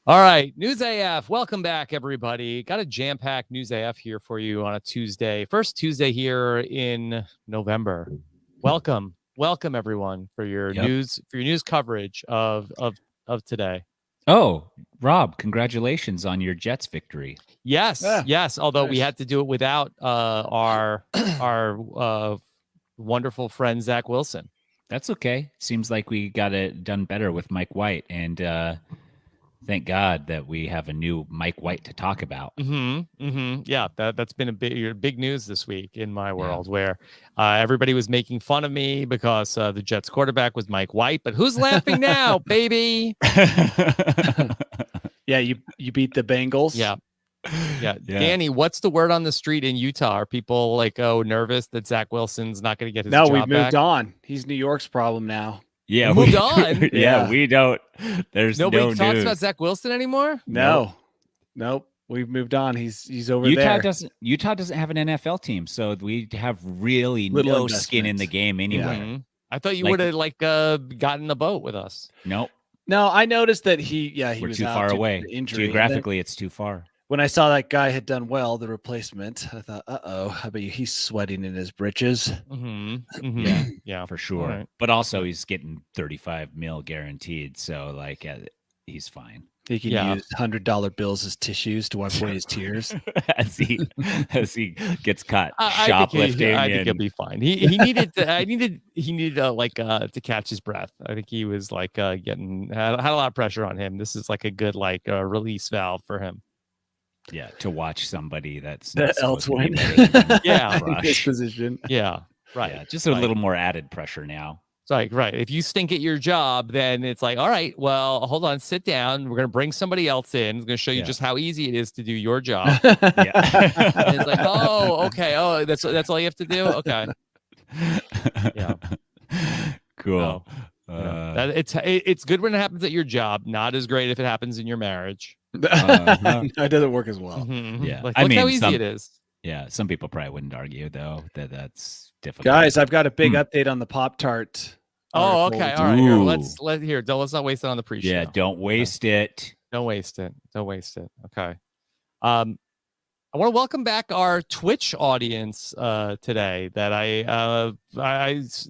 All right, News AF. Welcome back, everybody. Got a jam-packed News AF here for you on a Tuesday. First Tuesday here in November. Welcome, everyone, for your news coverage of today. Oh, Rob, congratulations on your Jets victory. Yes. Although we had to do it without our wonderful friend Zach Wilson. That's okay. Seems like we got it done better with Mike White, and thank God that we have a new Mike White to talk about. Yeah, that's been a big news this week in my world, where everybody was making fun of me because the Jets quarterback was Mike White. But who's laughing now, baby? Yeah, you beat the Bengals. Yeah. Danny, what's the word on the street in Utah? Are people like, nervous that Zach Wilson's not going to get his job back? No, we've moved back? on. He's New York's problem now. Yeah, moved on. We don't. There's nobody no talks news about Zach Wilson anymore. Nope. We've moved on. He's over there. Utah doesn't have an NFL team, so we have really Little no skin in the game anyway. I thought you would have gotten the boat with us. Nope. No, I noticed that we're too far away. Geographically, it's too far. When I saw that guy had done well, the replacement, I thought, I bet you he's sweating in his britches. Yeah, for sure. Right. But also, he's getting $35 million guaranteed, so he's fine. He can use $100 bills as tissues to wipe away his tears as he gets caught shoplifting. I think he'll be fine. He needed to catch his breath. I think he was had a lot of pressure on him. This is like a good release valve for him. Yeah, to watch somebody that's else win. This position. Yeah, right. Yeah, just a little more added pressure now. It's right. If you stink at your job, then it's like, all right, well, hold on, sit down. We're gonna bring somebody else in. It's gonna show you just how easy it is to do your job. And it's like, oh, okay, that's all you have to do. Okay. Yeah. Cool. It's good when it happens at your job. Not as great if it happens in your marriage. It doesn't work as well. Yeah, look how easy it is. Yeah, some people probably wouldn't argue though that's difficult. Guys, I've got a big update on the Pop-Tart. Oh, okay, all right. Here, let's not waste it on the pre-show. Yeah, don't waste it. Don't waste it. Okay. I want to welcome back our Twitch audience today. That I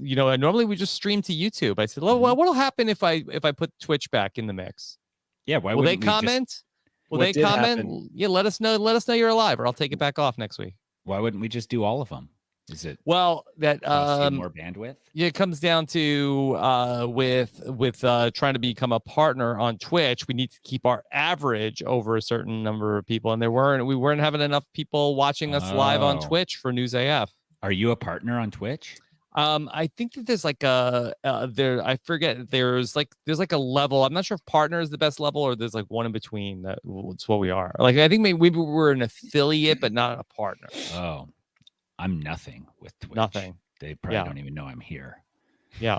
normally we just stream to YouTube. I said, well, what'll happen if I put Twitch back in the mix? Yeah, why will they comment? Will they comment? Happen? Yeah, let us know. Let us know you're alive, or I'll take it back off next week. Why wouldn't we just do all of them? Is it more bandwidth? Yeah, it comes down to with trying to become a partner on Twitch. We need to keep our average over a certain number of people, and we weren't having enough people watching us live on Twitch for News AF. Are you a partner on Twitch? I think that there's I forget. There's a level. I'm not sure if partner is the best level or there's one in between. That's what we are. I think maybe we're an affiliate, but not a partner. Oh, I'm nothing with Twitch. Nothing. They probably don't even know I'm here. Yeah.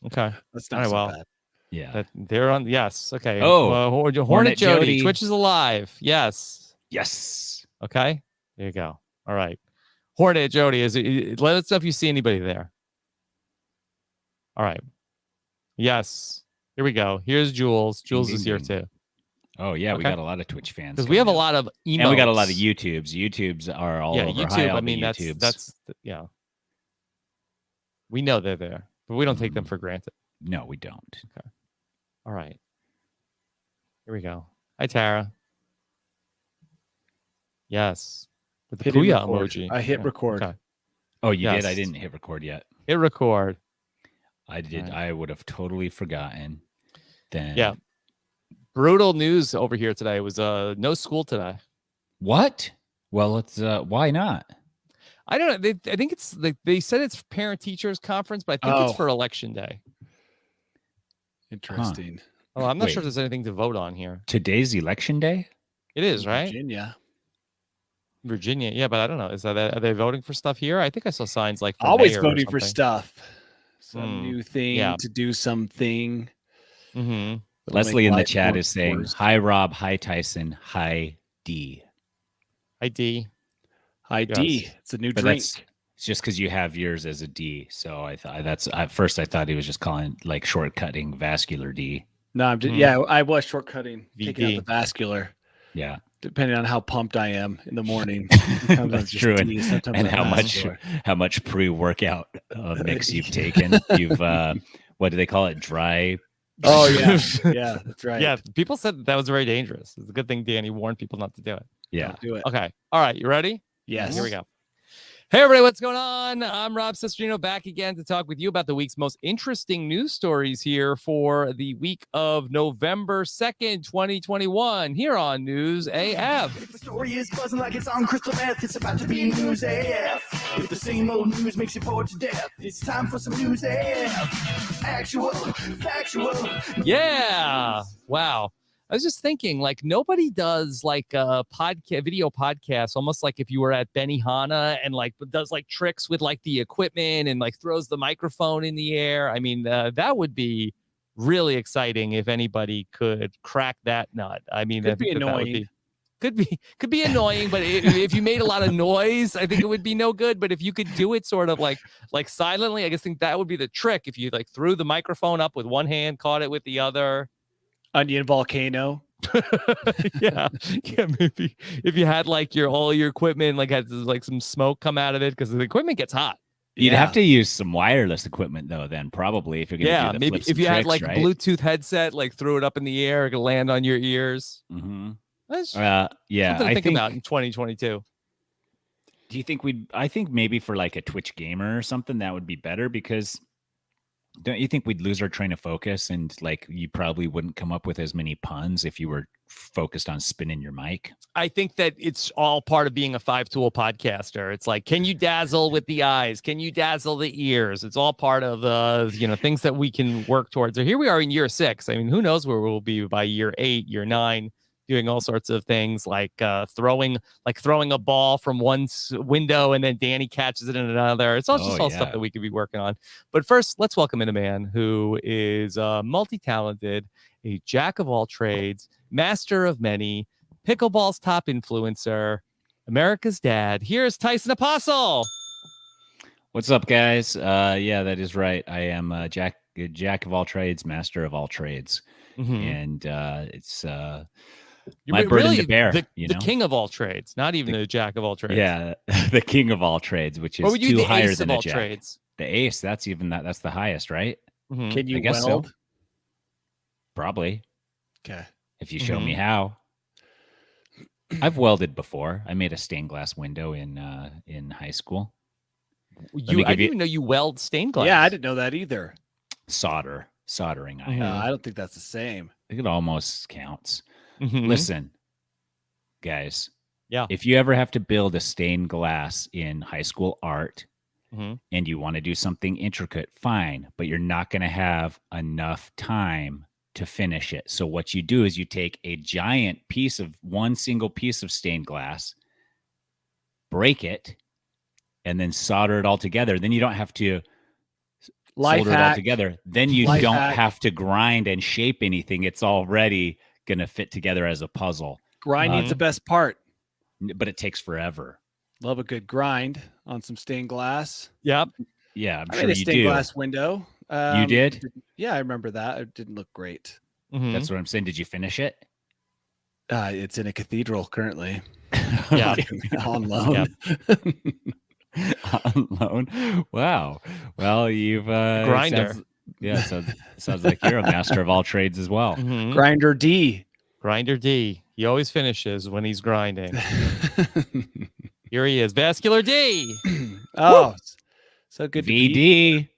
Okay. That's not so bad. Yeah. They're on. Yes. Okay. Oh, Hornet Jody. Twitch is alive. Yes. Yes. Okay. There you go. All right. Hornet Jody, let us know if you see anybody there. All right. Yes. Here we go. Here's Jules. Jules is here too. Oh yeah, we got a lot of Twitch fans. Because we have a lot of emotes. And we got a lot of YouTubes. YouTubes are all over. YouTube. I mean, that's we know they're there, but we don't take them for granted. No, we don't. Okay. All right. Here we go. Hi, Tara. Yes. With the Booyah emoji. I hit record. Okay. Oh, you did? I didn't hit record yet. Hit record. I did. Right. I would have totally forgotten. Then. Yeah. Brutal news over here today. It was no school today. What? Well, it's why not? I don't know. I think it's they said it's parent teachers conference, but I think it's for election day. Interesting. Huh. Oh, I'm not sure if there's anything to vote on here. Today's election day? It is, right? Virginia. Yeah, but I don't know. Are they voting for stuff here? I think I saw signs for always voting for stuff. Some new thing to do something. Mm-hmm. Leslie in the chat is saying, hi, Rob. Hi, Tyson. Hi, D. Hi, D. Hi, D. It's a new drink. It's just because you have yours as a D. So I thought at first I thought he was just calling shortcutting vascular D. No, I'm just, yeah, I was shortcutting, taking out VD. the vascular, Yeah, depending on how pumped I am in the morning. Sometimes that's true. And how much pre-workout mix you've taken. You've what do they call it? Dry. Oh yeah, yeah, that's right. Yeah, people said that was very dangerous. It's a good thing Danny warned people not to do it. Yeah, Don't do it. Okay. All right. You ready? Yes. Here we go. Hey, everybody. What's going on? I'm Rob Sestrino, back again to talk with you about the week's most interesting news stories here for the week of November 2nd, 2021, here on News AF. If the story is buzzing like it's on crystal meth, it's about to be News AF. If the same old news makes you bored to death, it's time for some News AF. Actual, factual. Yeah. Wow. I was just thinking, like, nobody does like a video podcast, almost like if you were at Benihana and like does like tricks with like the equipment and like throws the microphone in the air. I mean, that would be really exciting if anybody could crack that nut. I mean, Could be annoying. Could be annoying, but if you made a lot of noise, I think it would be no good. But if you could do it sort of like silently, I think that would be the trick. If you like threw the microphone up with one hand, caught it with the other. Onion volcano. yeah, maybe if you had like all your equipment like had like some smoke come out of it because the equipment gets hot. You'd have to use some wireless equipment though. Then probably if you're gonna do the maybe if you had like a Bluetooth headset, like threw it up in the air, it could land on your ears. Mm-hmm. Yeah, something to think about in 2022. Do you think I think maybe for like a Twitch gamer or something that would be better, because don't you think we'd lose our train of focus and like you probably wouldn't come up with as many puns if you were focused on spinning your mic? I think that it's all part of being a 5-tool podcaster. It's like, can you dazzle with the eyes? Can you dazzle the ears? It's all part of things that we can work towards. So here we are in year 6. I mean, who knows where we'll be by year 8, year 9, doing all sorts of things like throwing a ball from one window and then Danny catches it in another. It's all stuff that we could be working on. But first, let's welcome in a man who is multi-talented, a jack of all trades, master of many, pickleball's top influencer, America's dad. Here's Tyson Apostle. What's up, guys? Yeah, that is right. I am a jack of all trades, master of all trades. Mm-hmm. And it's my burden to bear. The king of all trades, not even a jack of all trades. Yeah, the king of all trades, which is two higher than a jack. Trades? The ace, that's the highest, right? Mm-hmm. Can you I guess weld? So. Probably. Okay. If you show me how. I've welded before. I made a stained glass window in high school. I didn't even know you weld stained glass. Yeah, I didn't know that either. Soldering. I don't think that's the same. I think it almost counts. Mm-hmm. Listen, guys. Yeah. If you ever have to build a stained glass in high school art and you want to do something intricate, fine, but you're not going to have enough time to finish it. So what you do is you take a giant one single piece of stained glass, break it, and then solder it all together. Then you don't have to solder it all together. Then you don't have to grind and shape anything. It's already going to fit together as a puzzle. Grinding's the best part. But it takes forever. Love a good grind on some stained glass. Yep. Yeah, I'm I sure made a you stained do. glass window. You did? Yeah, I remember that. It didn't look great. Mm-hmm. That's what I'm saying. Did you finish it? It's in a cathedral currently. Yeah. On loan. On loan. Wow. Well, you've grinder. Sounds like you're a master of all trades as well. Mm-hmm. Grinder D. He always finishes when he's grinding. Here he is, Vascular D. Oh, so good to VD. be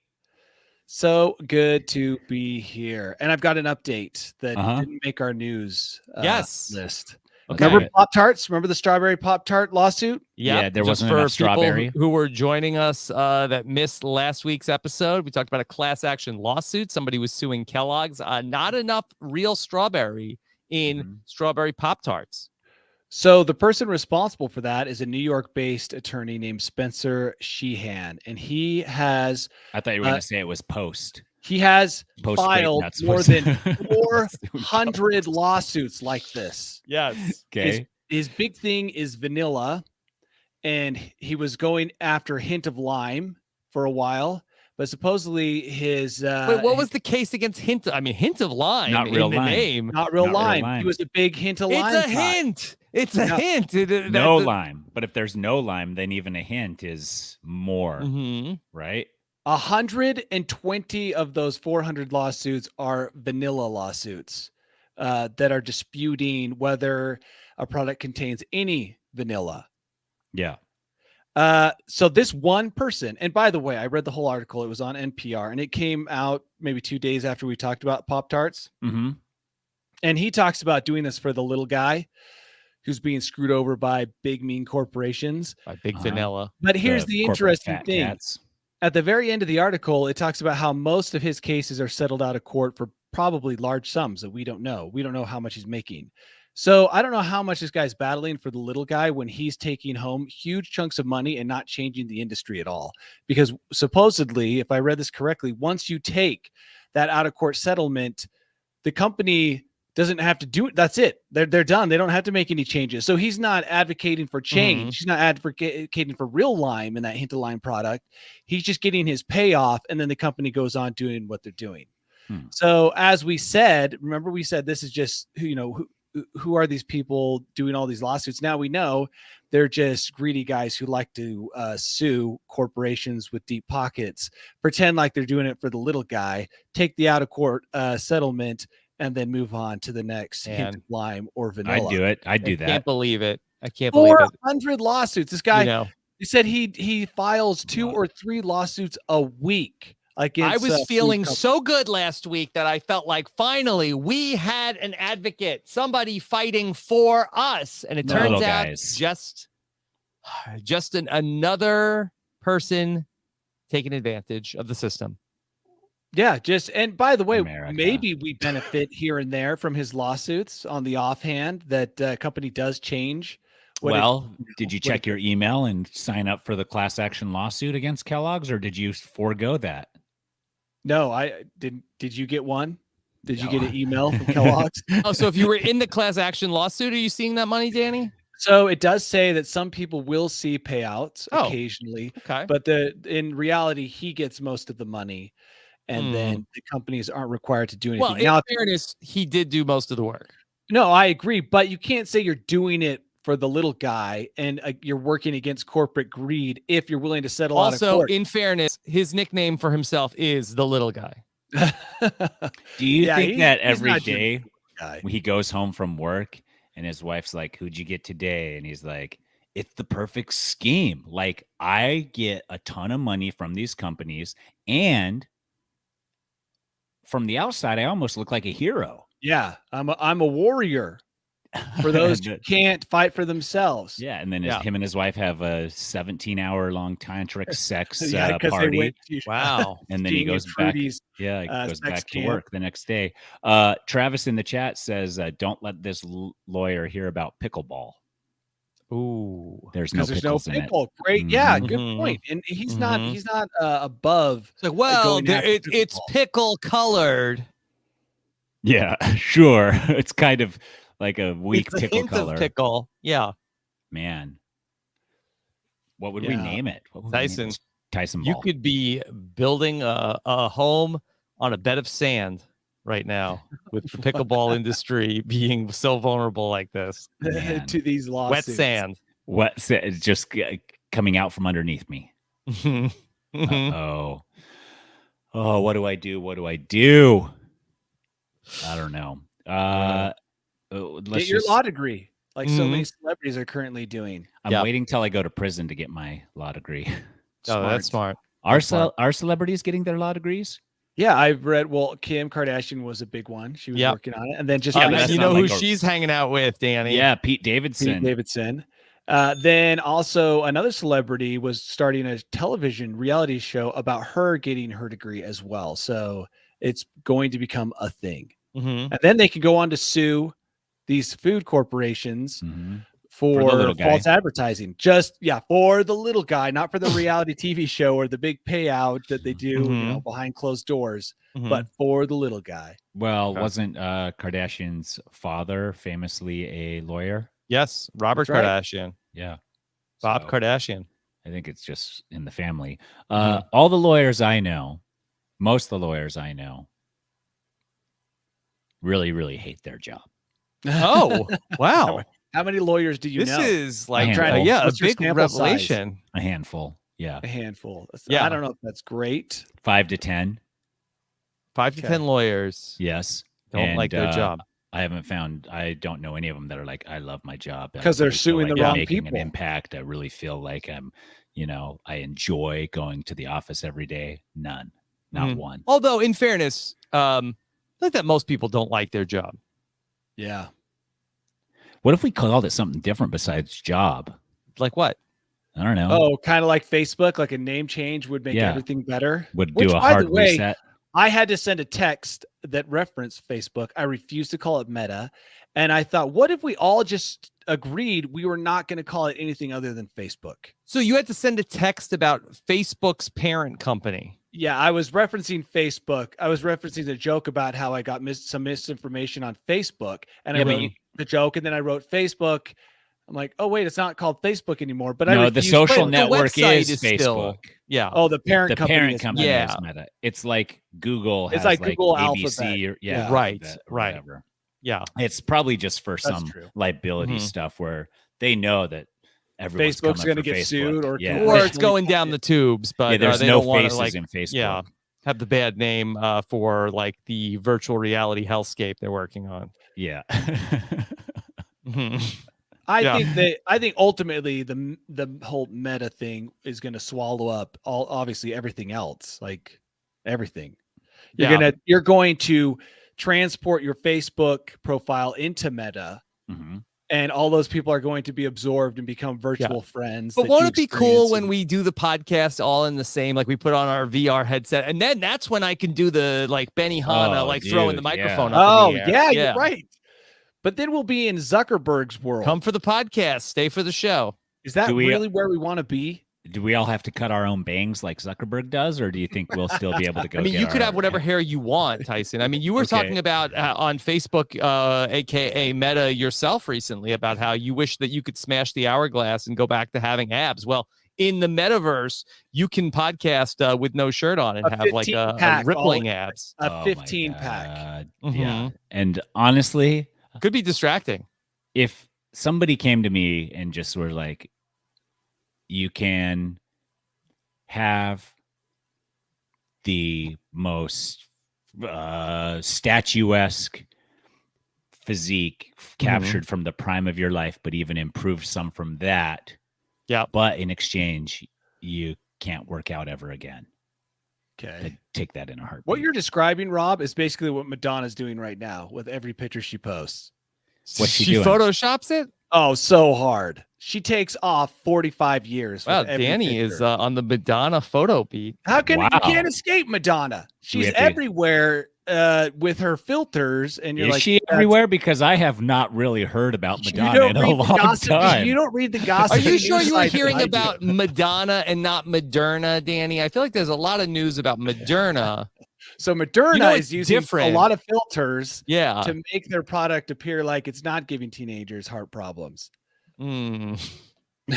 so good to be here. And I've got an update that didn't make our news list. Okay. Remember Pop-Tarts? Remember the strawberry Pop-Tart lawsuit? Yeah, there just wasn't for enough strawberry. People who were joining us that missed last week's episode, we talked about a class action lawsuit. Somebody was suing Kellogg's. Not enough real strawberry in strawberry Pop-Tarts. So the person responsible for that is a New York-based attorney named Spencer Sheehan, and he has. I thought you were going to say it was Post. He has Post filed more than 400 lawsuits like this. Yes. Okay. His big thing is vanilla, and he was going after Hint of Lime for a while, but supposedly his Wait, what was the case against hint? I mean, hint of lime Not in real the lime. name. not real Not real lime. lime. He was a big hint of It's lime. a guy. hint. It's a No. hint. No lime. But if there's no lime, then even a hint is more, right? 120 of those 400 lawsuits are vanilla lawsuits that are disputing whether a product contains any vanilla. Yeah. So this one person, and by the way, I read the whole article. It was on NPR, and it came out maybe 2 days after we talked about Pop-Tarts. Mm-hmm. And he talks about doing this for the little guy who's being screwed over by big mean corporations. By big vanilla. But here's the corporate interesting fat thing. cats. At the very end of the article, it talks about how most of his cases are settled out of court for probably large sums that we don't know. We don't know how much he's making. So I don't know how much this guy's battling for the little guy when he's taking home huge chunks of money and not changing the industry at all. Because supposedly, if I read this correctly, once you take that out of court settlement, the company doesn't have to do it. That's it. They're done. They don't have to make any changes. So he's not advocating for change. He's not advocating for real lime in that hint of lime product. He's just getting his payoff, and then the company goes on doing what they're doing. So as we said, remember we said this is just, who are these people doing all these lawsuits? Now we know they're just greedy guys who like to sue corporations with deep pockets, pretend like they're doing it for the little guy, take the out of court settlement, and then move on to the next hint of lime or vanilla. I'd do it. I'd do that. I can't believe it. I can't believe it. 400 lawsuits. This guy, he said he files 2 or 3 lawsuits a week. I was feeling so good last week that I felt like finally we had an advocate, somebody fighting for us. And it turns out just another person taking advantage of the system. Yeah, and by the way, America. maybe we benefit here and there from his lawsuits on the offhand that company does change. Did you check your email and sign up for the class action lawsuit against Kellogg's, or did you forego that? No, I didn't. Did you get one? Did you get an email from Kellogg's? So if you were in the class action lawsuit, are you seeing that money, Danny? So it does say that some people will see payouts occasionally, but in reality, he gets most of the money. And then the companies aren't required to do anything. Well, in fairness, he did do most of the work. No, I agree. But you can't say you're doing it for the little guy and you're working against corporate greed if you're willing to settle out of court. Also, in fairness, his nickname for himself is the little guy. Do you think that every day he goes home from work and his wife's like, "Who'd you get today?" And he's like, "It's the perfect scheme. Like, I get a ton of money from these companies, and from the outside, I almost look like a hero." Yeah, I'm a warrior for those who can't fight for themselves. Yeah, and then him and his wife have a 17-hour-long tantric sex party. Wow! And then he goes back. Yeah, he goes back to work the next day. Travis in the chat says, "Don't let this lawyer hear about pickleball." Ooh, there's no pickles in it. Great, yeah, good point. And he's not above. It's like, it's pickle colored. Yeah, sure. It's kind of like a weak it's a pickle hint color. Of pickle, yeah. Man, what would we name it? What would Tyson. Tyson Ball. You could be building a home on a bed of sand right now with the pickleball industry being so vulnerable like this. To these lawsuits. Wet sand, just coming out from underneath me. Oh, what do I do? What do I do? I don't know. Get your law degree, like so many celebrities are currently doing. I'm waiting till I go to prison to get my law degree. Oh, that's smart. Are celebrities getting their law degrees? Yeah, I've read. Well, Kim Kardashian was a big one. She was working on it, and then just you know who she's hanging out with, Danny? Yeah, Pete Davidson. Then also another celebrity was starting a television reality show about her getting her degree as well. So it's going to become a thing. And then they can go on to sue these food corporations for false advertising. For the little guy, not for the reality TV show or the big payout that they do behind closed doors, but for the little guy. Well, wasn't Kardashian's father famously a lawyer? Yes, Robert Kardashian. Yeah. Bob Kardashian. I think it's just in the family. Mhm. All the lawyers I know, most of the lawyers I know, really, really hate their job. Oh, wow. How many lawyers do you This know? is like, handful. yeah, a What's your big sample size? revelation. A handful. Yeah. A handful. Yeah. I don't know if that's great. 5 to 10. 5 to 10 lawyers Yes. don't like their job. I don't know any of them that are like, I love my job. I Because they're really feel suing the like I'm wrong making people. an impact. I really feel like I enjoy going to the office every day. None. Not one. Although, in fairness, I think that most people don't like their job. Yeah. What if we called it something different besides job? Like what? I don't know. Oh, kind of like Facebook, like a name change would make everything better. Would Which, do a by hard the way, reset. I had to send a text that referenced Facebook. I refused to call it Meta. And I thought, what if we all just agreed we were not going to call it anything other than Facebook? So you had to send a text about Facebook's parent company. Yeah, I was referencing Facebook. I was referencing the joke about how I got some misinformation on Facebook. And I wrote the joke, and then I wrote Facebook. I'm like, oh, wait, it's not called Facebook anymore. But no, the social network is Facebook. Still, yeah. Oh, the parent company is Meta. It's like Google has like Google ABC Alphabet. or right. whatever. Yeah. It's probably just for some liability stuff where they know that everyone's Facebook's going to get sued or it's going down the tubes, but there's they no don't want faces to, like, in Facebook. Yeah, have the bad name for like the virtual reality hellscape they're working on. Yeah. I think ultimately the whole Meta thing is going to swallow up obviously everything else, like everything. You're going to transport your Facebook profile into Meta, and all those people are going to be absorbed and become virtual friends. But won't it be cool when we do the podcast all in the same, like we put on our VR headset, and then that's when I can do the like Benihana, throwing the microphone up in the air. Yeah, you're right. But then we'll be in Zuckerberg's world. Come for the podcast, stay for the show. Is that really where we want to be? Do we all have to cut our own bangs like Zuckerberg does, or do you think we'll still be able to go? I mean, you could have whatever hair you want, Tyson. I mean, you were talking about on Facebook, aka Meta, yourself recently about how you wish that you could smash the hourglass and go back to having abs. Well, in the metaverse, you can podcast with no shirt on and have like a rippling abs. A 15-pack. Yeah. And honestly, could be distracting. If somebody came to me and just were like, you can have the most statuesque physique captured from the prime of your life, but even improved some from that. Yeah. But in exchange, you can't work out ever again. Okay. I'd take that in a heartbeat. What you're describing, Rob, is basically what Madonna's doing right now with every picture she posts. What's she doing? Photoshops it? Oh, so hard. She takes off 45 years. Wow, Danny is on the Madonna photo beat. How can you can't escape Madonna? She's everywhere with her filters, and you're is she everywhere? Because I have not really heard about Madonna in a long time. You don't read the gossip. Are you sure you were hearing about Madonna and not Moderna, Danny? I feel like there's a lot of news about Moderna. So Moderna is using a lot of filters to make their product appear like it's not giving teenagers heart problems.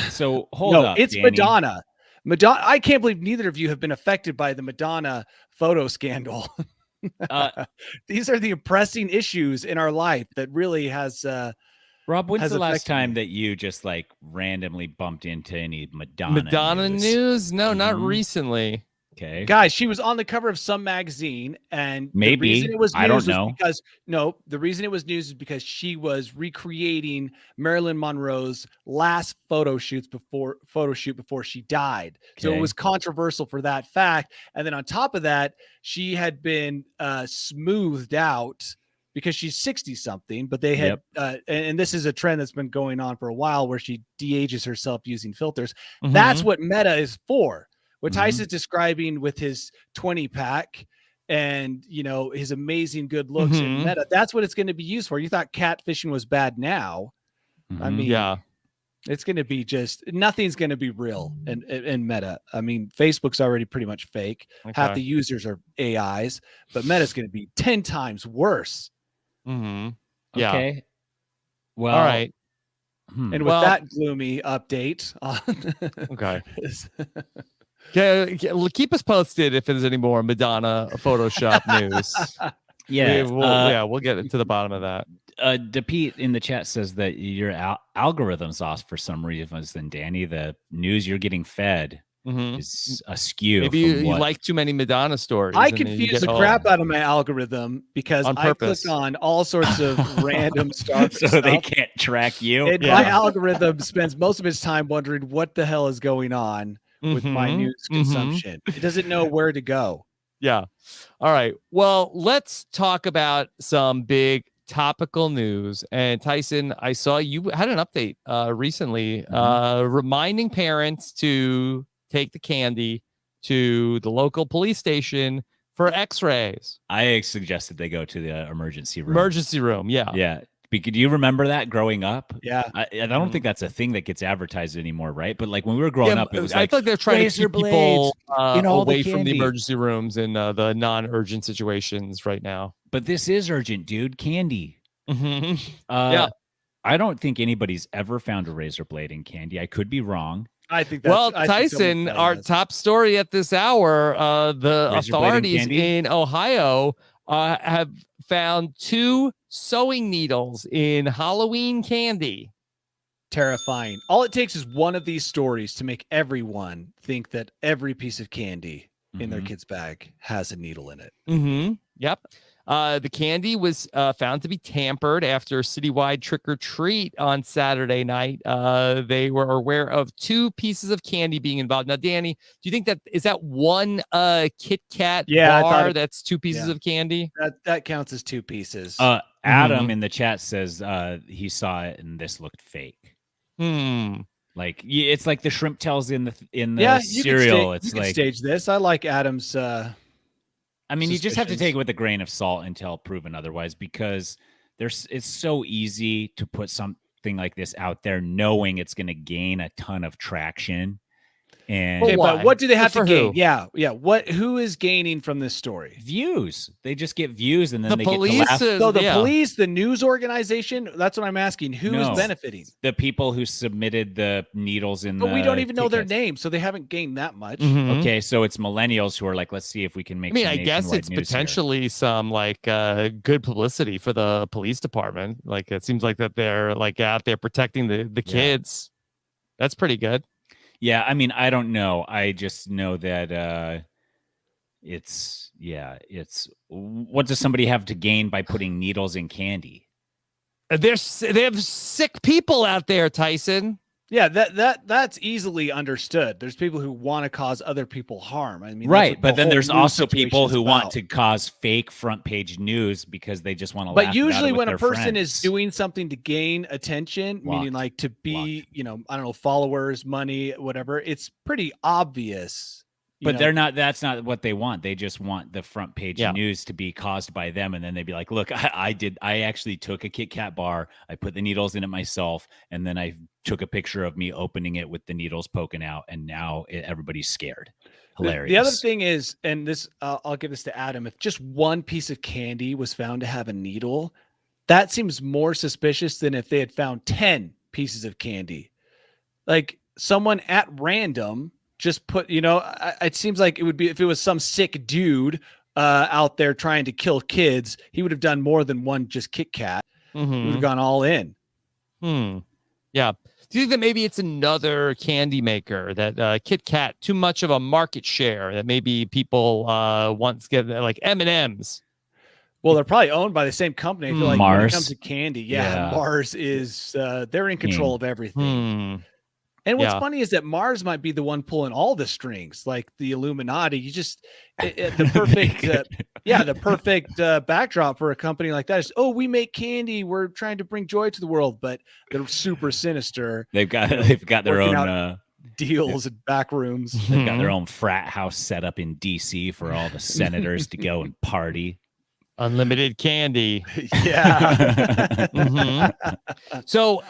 So hold up. It's Danny. Madonna. Madonna. I can't believe neither of you have been affected by the Madonna photo scandal. These are the oppressing issues in our life that really has. Rob, when's the last time that you just like randomly bumped into any Madonna news? No, not recently. Okay, guys, she was on the cover of some magazine, and maybe the reason it was news I don't know the reason it was news is because she was recreating Marilyn Monroe's last photo shoot before she died. So it was controversial for that fact. And then on top of that, she had been smoothed out because she's 60 something, but they had, and this is a trend that's been going on for a while where she de-ages herself using filters. That's what Meta is for. What Tyson's describing with his 20-pack and, his amazing good looks in Meta, that's what it's going to be used for. You thought catfishing was bad now. I mean, it's going to be nothing's going to be real in Meta. I mean, Facebook's already pretty much fake. Okay. Half the users are AIs, but Meta's going to be 10 times worse. Okay. Well, all right. And with Well- that gloomy update Okay. Keep us posted if there's any more Madonna Photoshop news. We'll get to the bottom of that. DePete in the chat says that your algorithm's off for some reason, Danny. The news you're getting fed is askew. Maybe you like too many Madonna stories. I confuse the crap out of my algorithm because I clicked on all sorts of random stuff. So they can't track you. And my algorithm spends most of its time wondering what the hell is going on with my news consumption. It doesn't know where to go. Yeah. All right. Well, let's talk about some big topical news. And Tyson, I saw you had an update recently reminding parents to take the candy to the local police station for x-rays. I suggested they go to the emergency room. Yeah. Do you remember that growing up? Yeah. I don't think that's a thing that gets advertised anymore, right? But like when we were growing up, it was I feel like they're trying to keep people away the from the emergency rooms and the non-urgent situations right now. But this is urgent, dude. Candy. Yeah. I don't think anybody's ever found a razor blade in candy. I could be wrong. I think Tyson, our top story at this hour, the authorities in Ohio have found 2 sewing needles in Halloween candy. Terrifying. All it takes is one of these stories to make everyone think that every piece of candy in their kid's bag has a needle in it. Yep. The candy was found to be tampered after a citywide trick-or-treat on Saturday night. They were aware of 2 pieces of candy being involved. Now, Danny, do you think is that one Kit Kat bar that's 2 pieces of candy? That counts as 2 pieces. Adam in the chat says he saw it and this looked fake. Like it's like the shrimp tails in the cereal. You can stage this. I like Adam's. I mean, you just have to take it with a grain of salt until proven otherwise, because it's so easy to put something like this out there knowing it's going to gain a ton of traction. And but what do they have to gain? Who? Yeah. Who is gaining from this story? Views. They just get views, and then the police. So the police, the news organization. That's what I'm asking. Who is benefiting? The people who submitted the needles in. But we don't even know their names, so they haven't gained that much. Okay, so it's millennials who are like, let's see if we can make. I guess it's potentially some like good publicity for the police department. Like it seems like that they're like out there protecting the kids. That's pretty good. Yeah, I mean, I don't know. I just know that it's what does somebody have to gain by putting needles in candy? They have sick people out there, Tyson. Yeah, that's easily understood. There's people who want to cause other people harm. I mean, right, but then there's also people who want to cause fake front page news because they just want to. But usually, when a person is doing something to gain attention, meaning like to be, I don't know, followers, money, whatever, it's pretty obvious. But that's not what they want. They just want the front page news to be caused by them. And then they'd be like, look, I actually took a Kit Kat bar. I put the needles in it myself. And then I took a picture of me opening it with the needles poking out. And now everybody's scared. Hilarious. The other thing is, and this, I'll give this to Adam. If just one piece of candy was found to have a needle, that seems more suspicious than if they had found 10 pieces of candy. Like someone at random just put, it seems like it would be if it was some sick dude out there trying to kill kids, he would have done more than one just Kit Kat. He would have gone all in. Yeah. Do you think that maybe it's another candy maker that Kit Kat, too much of a market share that maybe people want to get like M&Ms? Well, they're probably owned by the same company. I feel like Mars. when it comes to candy, Mars is, they're in control of everything. And what's funny is that Mars might be the one pulling all the strings, like the Illuminati. You just the perfect, the perfect backdrop for a company like that is, we make candy. We're trying to bring joy to the world, but they're super sinister. They've got their own deals and back rooms. They've got their own frat house set up in DC for all the senators to go and party. Unlimited candy. Yeah. So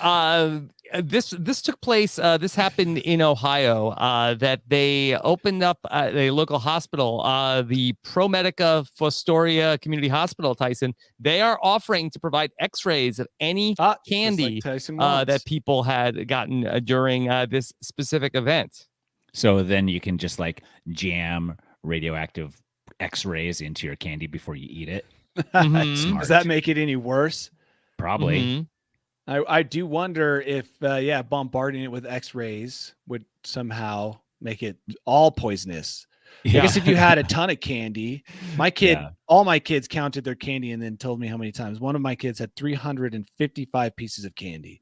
this took place. This happened in Ohio. That they opened up a local hospital, the ProMedica Fostoria Community Hospital. Tyson. They are offering to provide X-rays of any candy that people had gotten during this specific event. So then you can just like jam radioactive X-rays into your candy before you eat it. Mm-hmm. Does that make it any worse? Probably. Mm-hmm. I do wonder if, bombarding it with X-rays would somehow make it all poisonous. Yeah. I guess if you had a ton of candy, all my kids counted their candy and then told me how many times. One of my kids had 355 pieces of candy.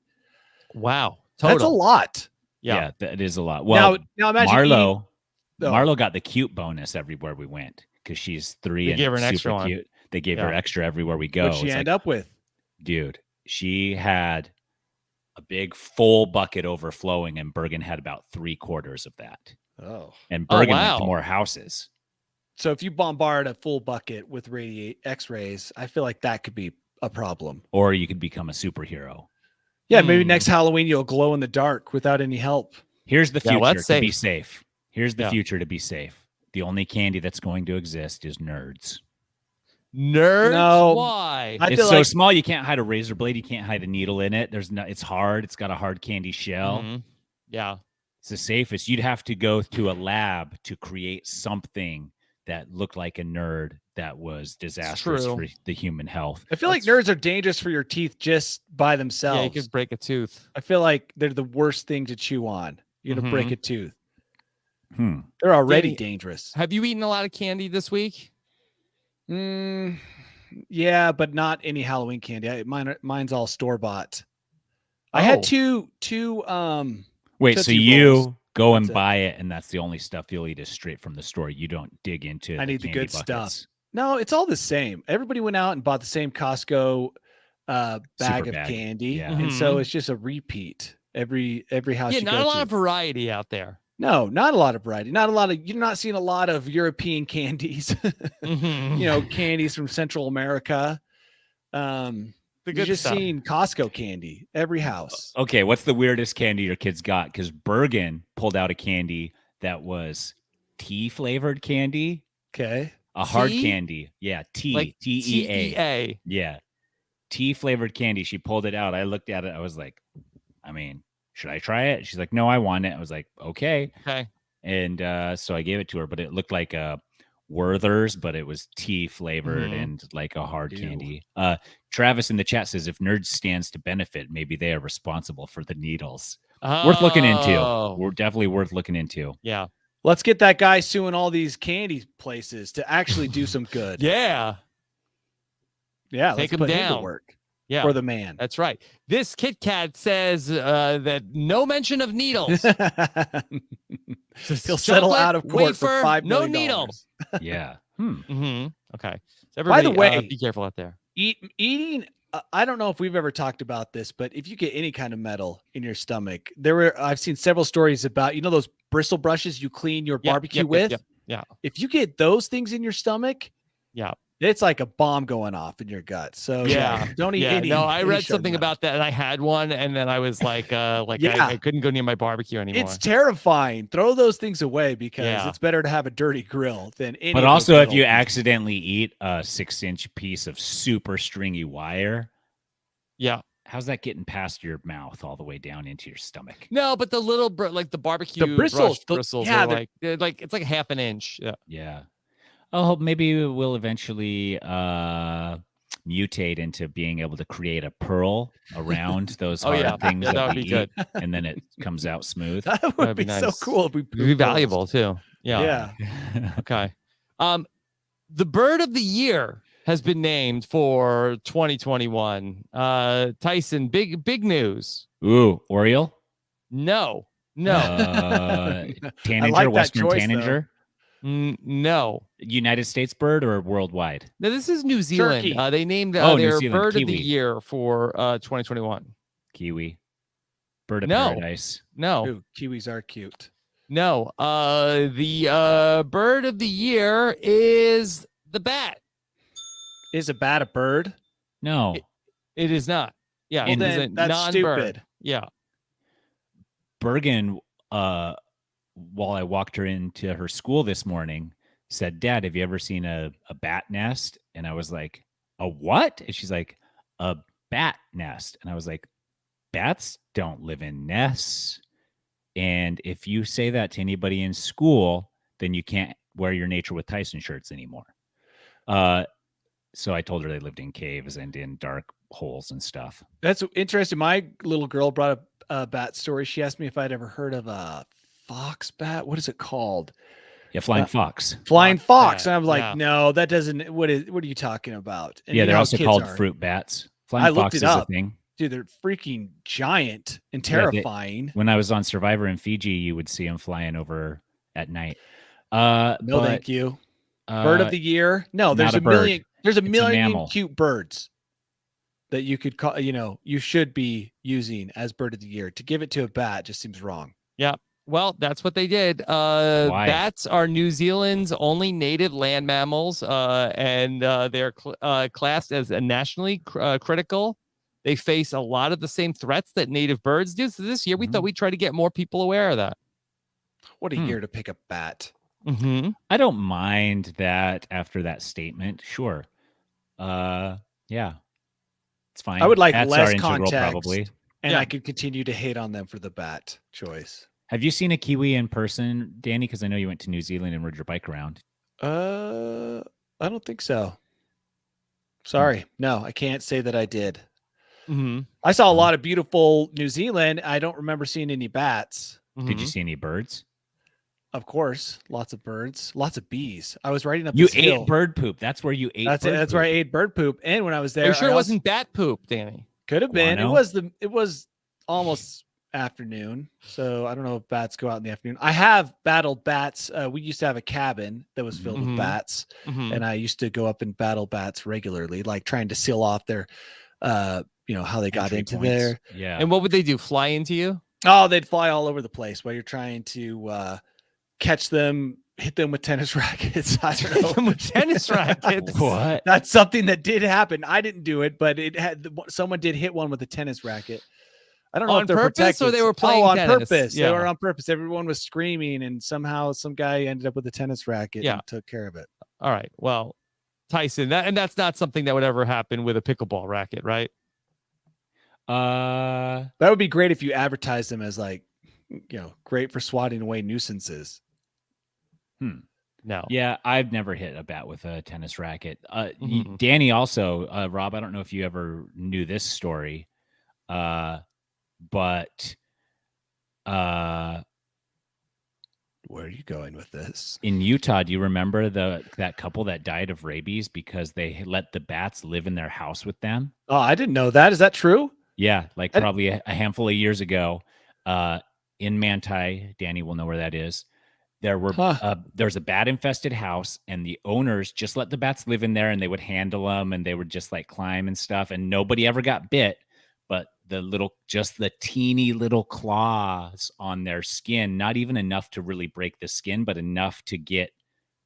Wow. Total. That's a lot. Yeah, that is a lot. Well, now imagine Marlo got the cute bonus everywhere we went because she's 3 and gave her an super extra cute. They gave her extra everywhere we go. What'd she end up with? Dude, she had a big full bucket overflowing, and Bergen had about 3/4 of that. Oh, and Bergen went to more houses. So if you bombard a full bucket with X-rays, I feel like that could be a problem. Or you could become a superhero. Yeah, maybe next Halloween you'll glow in the dark without any help. Here's the future to be safe. Here's the future to be safe. The only candy that's going to exist is nerds. Nerds? No. Why? It's so small you can't hide a razor blade. You can't hide a needle in it. It's hard. It's got a hard candy shell. Mm-hmm. Yeah. It's the safest. You'd have to go to a lab to create something that looked like a nerd that was disastrous for the human health. I feel like nerds are dangerous for your teeth just by themselves. Yeah, you could break a tooth. I feel like they're the worst thing to chew on. You're going to break a tooth. They're already dangerous. Have you eaten a lot of candy this week? Yeah, but not any Halloween candy. Mine's all store-bought. I had two Wait, Tootsie so you Rolls. go and buy it, and that's the only stuff you'll eat is straight from the store. You don't dig into I need the good buckets. stuff. No, it's all the same. Everybody went out and bought the same Costco bag of candy. Yeah. And so it's just a repeat. Every house. Yeah, you not go a lot to. of variety out there. No, not a lot of variety. You're not seeing a lot of European candies. Candies from Central America. You're just seeing Costco candy every house. Okay, what's the weirdest candy your kids got? Because Bergen pulled out a candy that was tea flavored candy. Okay. A hard candy. Yeah, tea. Like TEA. Yeah. Tea flavored candy. She pulled it out. I looked at it. I was like, should I try it? She's like, no, I want it. I was like, okay. And so I gave it to her, but it looked like a Werther's, but it was tea flavored and like a hard candy. Travis in the chat says, if nerds stands to benefit, maybe they are responsible for the needles. Worth looking into. We're definitely worth looking into. Yeah. Let's get that guy suing all these candy places to actually do some good. Yeah. Take him down. To work. Yeah. For the man. That's right. This Kit Kat says that no mention of needles. He'll settle out of court for $5 million. No needles. Yeah. Okay. So everybody, by the way, be careful out there. Eating. I don't know if we've ever talked about this, but if you get any kind of metal in your stomach, I've seen several stories about, those bristle brushes you clean your barbecue with. Yeah. If you get those things in your stomach, it's like a bomb going off in your gut. So don't eat any. No, I read something about that, and I had one, and then I was like, I couldn't go near my barbecue anymore. It's terrifying. Throw those things away because it's better to have a dirty grill than any. But also, if you accidentally eat a 6-inch piece of super stringy wire, how's that getting past your mouth all the way down into your stomach? No, but the little the barbecue bristles are like it's like half an inch. Yeah. Oh, maybe we'll eventually mutate into being able to create a pearl around those hard things that would be good, and then it comes out smooth. That would be nice. So cool. It'd be valuable too. Yeah. Okay. The bird of the year has been named for 2021. Tyson, big news. Ooh, Oriole? No. Tanager, Western Tanager? No. United States bird or worldwide? No, this is New Zealand. They named their bird of the year for 2021. Kiwi. Bird of paradise. No. Ooh, kiwis are cute. No. The bird of the year is the bat. Is a bat a bird? No. It is not. Yeah. Well, then that's non-bird. stupid. Yeah. Bergen, while I walked her into her school this morning, said, "Dad, have you ever seen a bat nest?" And I was like, "A what?" And she's like, "A bat nest." And I was like, "Bats don't live in nests. And if you say that to anybody in school, then you can't wear your Nature with Tyson shirts anymore." So I told her they lived in caves and in dark holes and stuff. That's interesting. My little girl brought up a bat story. She asked me if I'd ever heard of a fox bat. What is it called? Yeah, flying fox. Flying fox. bat, And I'm like, yeah. no, that doesn't. What are you talking about? And Yeah, you know they're how also kids called are. fruit bats. I Flying looked fox it is a up. thing. Dude, they're freaking giant and Yeah, terrifying. When I was on Survivor in Fiji, you would see them flying over at night. No, But, thank you. Bird of the year. No, there's not a a bird. million. There's a It's a million mammal. cute birds that you could call. You should be using as bird of the year. To give it to a bat just seems wrong. Yeah. Well, that's what they did. Why? Bats are New Zealand's only native land mammals, and they're classed as a nationally critical. They face a lot of the same threats that native birds do. So this year, we thought we'd try to get more people aware of that. What a year to pick a bat. Mm-hmm. I don't mind that after that statement. Sure. Yeah. It's fine. I would like Bats less are integral, context, probably. and Yeah. I could continue to hate on them for the bat choice. Have you seen a kiwi in person, Danny? Because I know you went to New Zealand and rode your bike around. I don't think so. Sorry. No, I can't say that I did. Mm-hmm. I saw a lot of beautiful New Zealand. I don't remember seeing any bats. Did you see any birds? Of course, lots of birds, lots of bees. I was riding up You this ate hill. bird poop. That's where you ate. That's it. bird That's poop. where I ate bird poop. And when I was there, Are you sure I it also- wasn't bat poop, Danny? Could have been. Guano? It was almost afternoon, so I don't know if bats go out in the afternoon. I have battled bats. We used to have a cabin that was filled Mhm. with bats, Mm-hmm. and I used to go up and battle bats regularly, like trying to seal off their, how they got Entry into points. there. Yeah. And what would they do? Fly into you? Oh, they'd fly all over the place while you're trying to catch them, hit them with tennis rackets. I don't know. Hit them with tennis rackets. What? That's something that did happen. I didn't do it, but someone did hit one with a tennis racket. I don't know On if they're purpose or protected. they were playing on tennis? purpose. Yeah. They were on purpose. Everyone was screaming, and somehow some guy ended up with a tennis racket Yeah. and took care of it. All right. Well, Tyson, that's not something that would ever happen with a pickleball racket, right? That would be great if you advertised them as great for swatting away nuisances. No. Yeah, I've never hit a bat with a tennis racket. Mhm. Danny also, Rob, I don't know if you ever knew this story, but Where are you going with this? in Utah, do you remember that couple that died of rabies because they let the bats live in their house with them? Oh, I didn't know that. Is that true? Yeah, like I- probably a handful of years ago, in Manti, Danny will know where that is. There was a bat infested house, and the owners just let the bats live in there, and they would handle them, and they would just like climb and stuff, and nobody ever got bit. But the teeny little claws on their skin, not even enough to really break the skin, but enough to get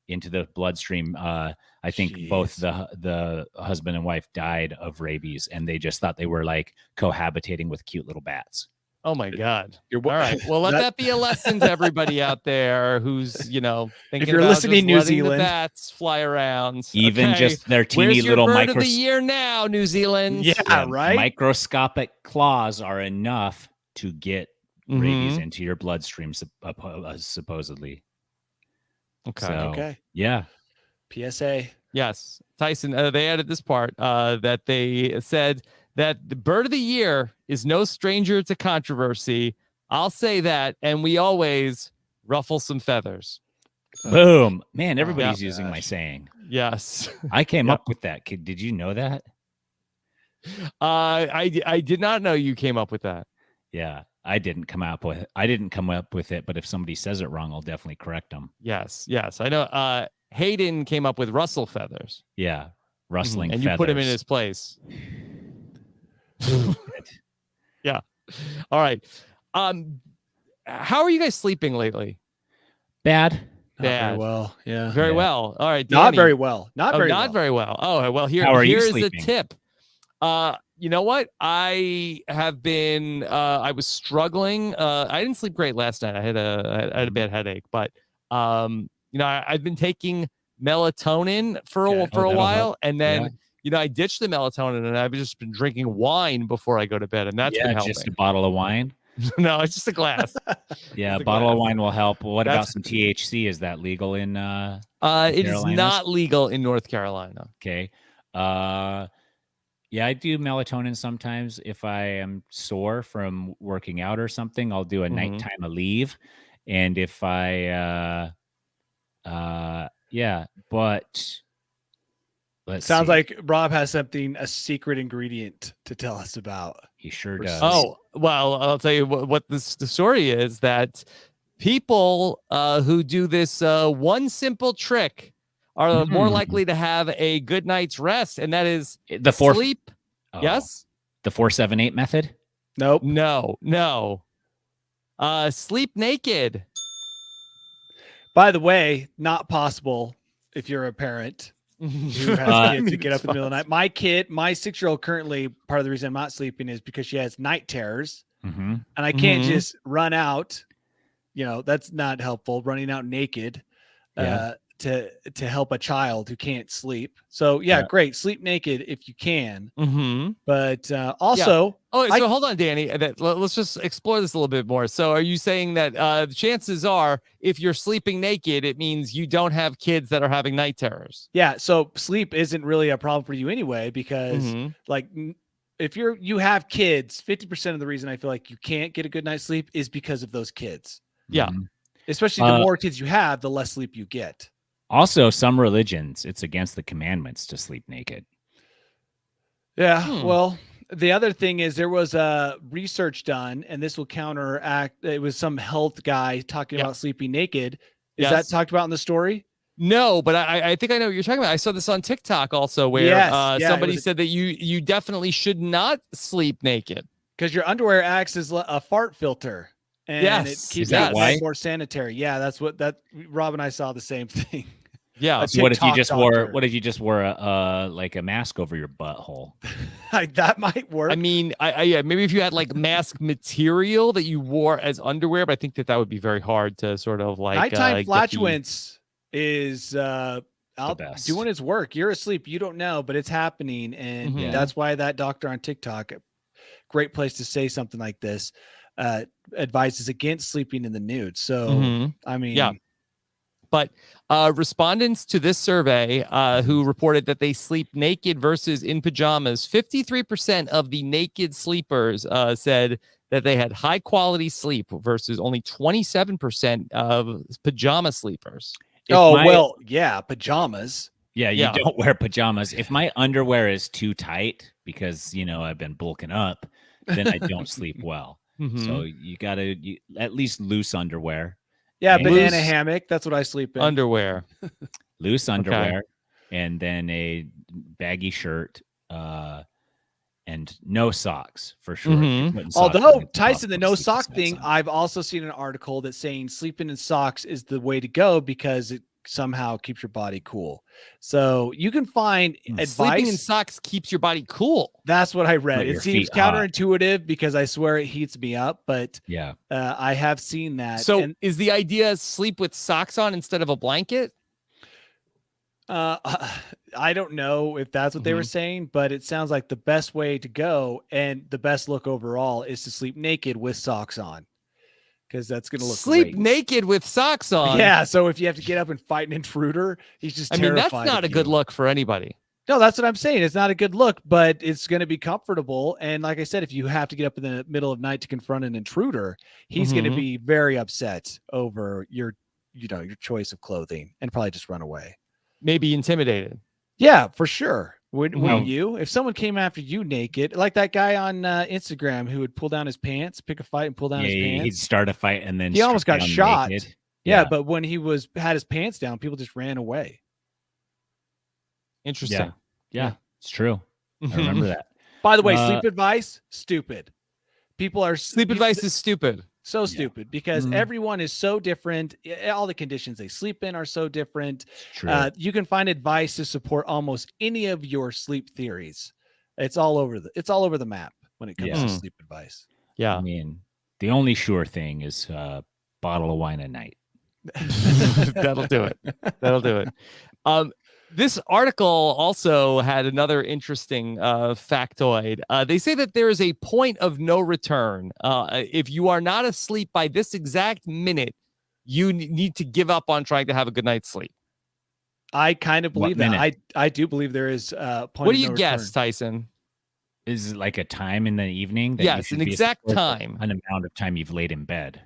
into the bloodstream. I think both the husband and wife died of rabies, and they just thought they were like cohabitating with cute little bats. Oh my God. You're- All right. Well, let that- that be a lesson to everybody out there who's, thinking you're about listening, just New letting Zealand. the bats fly around. Even Okay. just their teeny Where's your little bird of the year now, New Zealand? Yeah, right. microscopic claws are enough to get rabies Mhm. into your bloodstream, supposedly. Okay. So, Okay. yeah. PSA. Yes. Tyson, they added this part that they said that the bird of the year is no stranger to controversy. I'll say that. And we always ruffle some feathers. Boom. Man, everybody's yeah. using my saying. Yes. I came Yeah. up with that. Did you know that? I did not know you came up with that. Yeah. I didn't come up with it, but if somebody says it wrong, I'll definitely correct them. Yes. I know. Hayden came up with Russell feathers. Yeah. Rustling and feathers. you put him in his place. Yeah. All right. How are you guys sleeping lately? Bad. Not very Bad. well. Yeah. Very Yeah. well. All right. Not Danny. very well. Not Oh, very not well. very well. Oh, well, How are you here's a sleeping? tip. You know what? I have been. I was struggling. I didn't sleep great last night. I had a bad headache, but I've been taking melatonin for Okay. a that'll while, help. and then I ditched the melatonin, and I've just been drinking wine before I go to bed, and that's been helping. Just a bottle of wine. No, it's just a glass. Yeah, a bottle of wine will help. What about some THC? Is that legal in it is not legal in North Carolina. Okay. Yeah, I do melatonin sometimes if I am sore from working out or something. I'll do a nighttime leave. And if I but Sounds like Rob has a secret ingredient to tell us about. He sure does. Oh, well, I'll tell you what the story is, that people who do this one simple trick are more likely to have a good night's rest, and that is the sleep. Oh. Yes? The 4-7-8 method? Nope. No. Sleep naked. By the way, not possible if you're a parent who has kids to get up in the middle of the night. My 6-year-old currently, part of the reason I'm not sleeping is because she has night terrors, and I can't just run out. That's not helpful. Running out naked to help a child who can't sleep. So great, sleep naked if you can. But also, so hold on, Danny. Let's just explore this a little bit more. So, are you saying that the chances are, if you're sleeping naked, it means you don't have kids that are having night terrors? Yeah. So sleep isn't really a problem for you anyway, because if you have kids, 50% of the reason I feel like you can't get a good night's sleep is because of those kids. Yeah. Especially the more kids you have, the less sleep you get. Also, some religions, it's against the commandments to sleep naked. Yeah. Well, the other thing is there was research done, and this will counteract. It was some health guy talking about sleeping naked. Is that talked about in the story? No, but I think I know what you're talking about. I saw this on TikTok also, where somebody said that you definitely should not sleep naked because your underwear acts as a fart filter. And it keeps it more sanitary. Yeah, that's what Rob and I saw the same thing. Yeah. So what if you just wore like a mask over your butthole? That might work. I mean, maybe if you had like mask material that you wore as underwear, but I think that would be very hard to sort of like nighttime flatulence is out doing its work. You're asleep, you don't know, but it's happening, and that's why that doctor on TikTok, great place to say something like this, advises against sleeping in the nude. So I mean, but respondents to this survey who reported that they sleep naked versus in pajamas, 53% of the naked sleepers said that they had high quality sleep versus only 27% of pajama sleepers. Pajamas. Yeah, you don't wear pajamas. If my underwear is too tight because I've been bulking up, then I don't sleep well. So you gotta at least loose underwear. Yeah, banana hammock. That's what I sleep in. Underwear. Loose underwear, and then a baggy shirt, and no socks for sure. Although, Tyson, the no sock thing, I've also seen an article that's saying sleeping in socks is the way to go because it somehow keeps your body cool. So you can find advice. Sleeping in socks keeps your body cool. That's what I read. It seems counterintuitive because I swear it heats me up, but I have seen that. So is the idea sleep with socks on instead of a blanket? I don't know if that's what they were saying, but it sounds like the best way to go and the best look overall is to sleep naked with socks on. Because that's going to look great. Naked with socks on. Yeah. So if you have to get up and fight an intruder, he's just terrified. That's not a good look for anybody. No, that's what I'm saying. It's not a good look, but it's going to be comfortable. And like I said, if you have to get up in the middle of night to confront an intruder, he's going to be very upset over your choice of clothing and probably just run away. Maybe intimidated. Yeah, for sure. Wouldn't you? If someone came after you naked, like that guy on Instagram who would pull down his pants, pick a fight and pull down his pants. He'd start a fight and then he almost got shot. Yeah, but when he had his pants down, people just ran away. Interesting. Yeah, it's true. I remember that. By the way, sleep advice, stupid. Sleep advice is stupid. So stupid because everyone is so different. All the conditions they sleep in are so different. True. You can find advice to support almost any of your sleep theories. It's all over the map when it comes Yeah. to sleep advice. Yeah. I mean, the only sure thing is a bottle of wine a night. That'll do it. That'll do it. This article also had another interesting factoid. They say that there is a point of no return. If you are not asleep by this exact minute, you need to give up on trying to have a good night's sleep. I kind of believe What that. minute? I do believe there is a point. What do of you no guess, return. Tyson? Is it like a time in the evening? That you Yes, should an be exact asleep, or time. an amount of time you've laid in bed.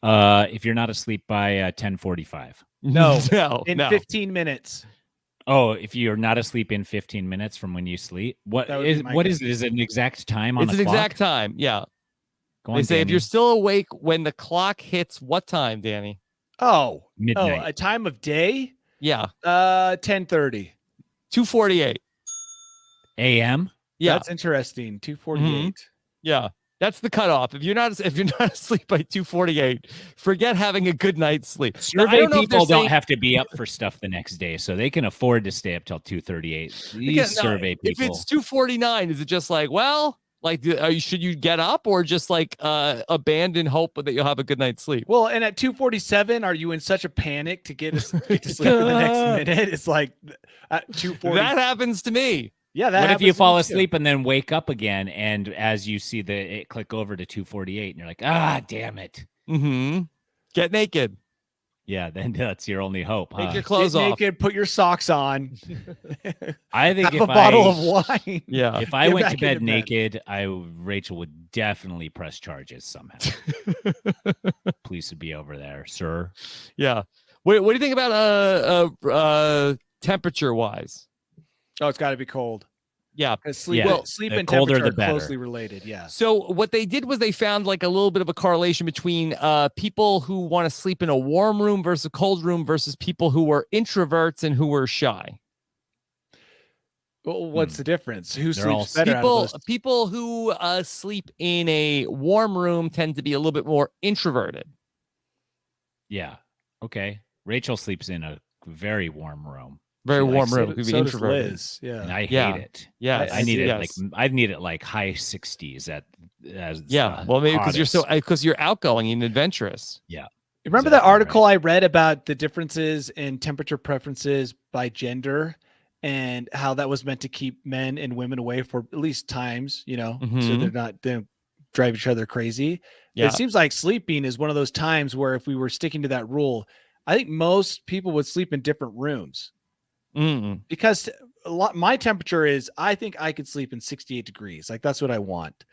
If you're not asleep by 10:45. No, no, in no. 15 minutes. Oh, if you're not asleep in 15 minutes from when you sleep, what That would be is my what guess. is it? Is it an exact time on It's the an clock? exact time. Yeah. Go They on, say if Danny. you're still awake when the clock hits what time, Danny? Oh, Midnight. a time of day? Yeah. 10:30. 2:48. a.m. Yeah. That's interesting. 2:48. Yeah. That's the cutoff. If you're not asleep by 2:48, forget having a good night's sleep. Now, I Survey don't know if they're people don't saying- have to be up for stuff the next day, so they can afford to stay up till 2:38. These Because, now, survey if people. it's 2:49, is it just like, well, like, should you get up or just like abandon hope that you'll have a good night's sleep? Well, and at 2:47, are you in such a panic to get to sleep in the next minute? It's like at 2:40. That happens to me. Yeah, that What if happens you to fall me too. asleep and then wake up again, and as you see it click over to 2:48, and you're like, damn it. Mm-hmm. Get naked. Yeah, then that's your only hope, huh? Take your clothes Get off. naked, put your socks on. I think Have if a bottle of wine. Yeah. if I Get went back to bed into bed. naked, Rachel would definitely press charges somehow. Police would be over there, sir. Yeah. What do you think about temperature wise? Oh, it's got to be cold. Yeah. Sleep, Yeah, sleep the and colder temperature the are better. closely related. Yeah. So what they did was they found like a little bit of a correlation between people who want to sleep in a warm room versus a cold room versus people who were introverts and who were shy. Well, what's the difference? Who They're all sleeps better? out of those? People who sleep in a warm room tend to be a little bit more introverted. Yeah. Okay. Rachel sleeps in a very warm room. Very She warm likes room. So, Could be so does introverted. Liz. Yeah. And I Yeah. hate it. Yes. I need it yes. like I need it like high 60s as Yeah. Well, maybe hottest. because you're outgoing and adventurous. Remember Exactly that article right. I read about the differences in temperature preferences by gender and how that was meant to keep men and women away for at least times, so Mhm. they don't drive each other crazy. Yeah. It seems like sleeping is one of those times where if we were sticking to that rule, I think most people would sleep in different rooms Mm-mm. because my temperature is, I think I could sleep in 68 degrees. Like that's what I want.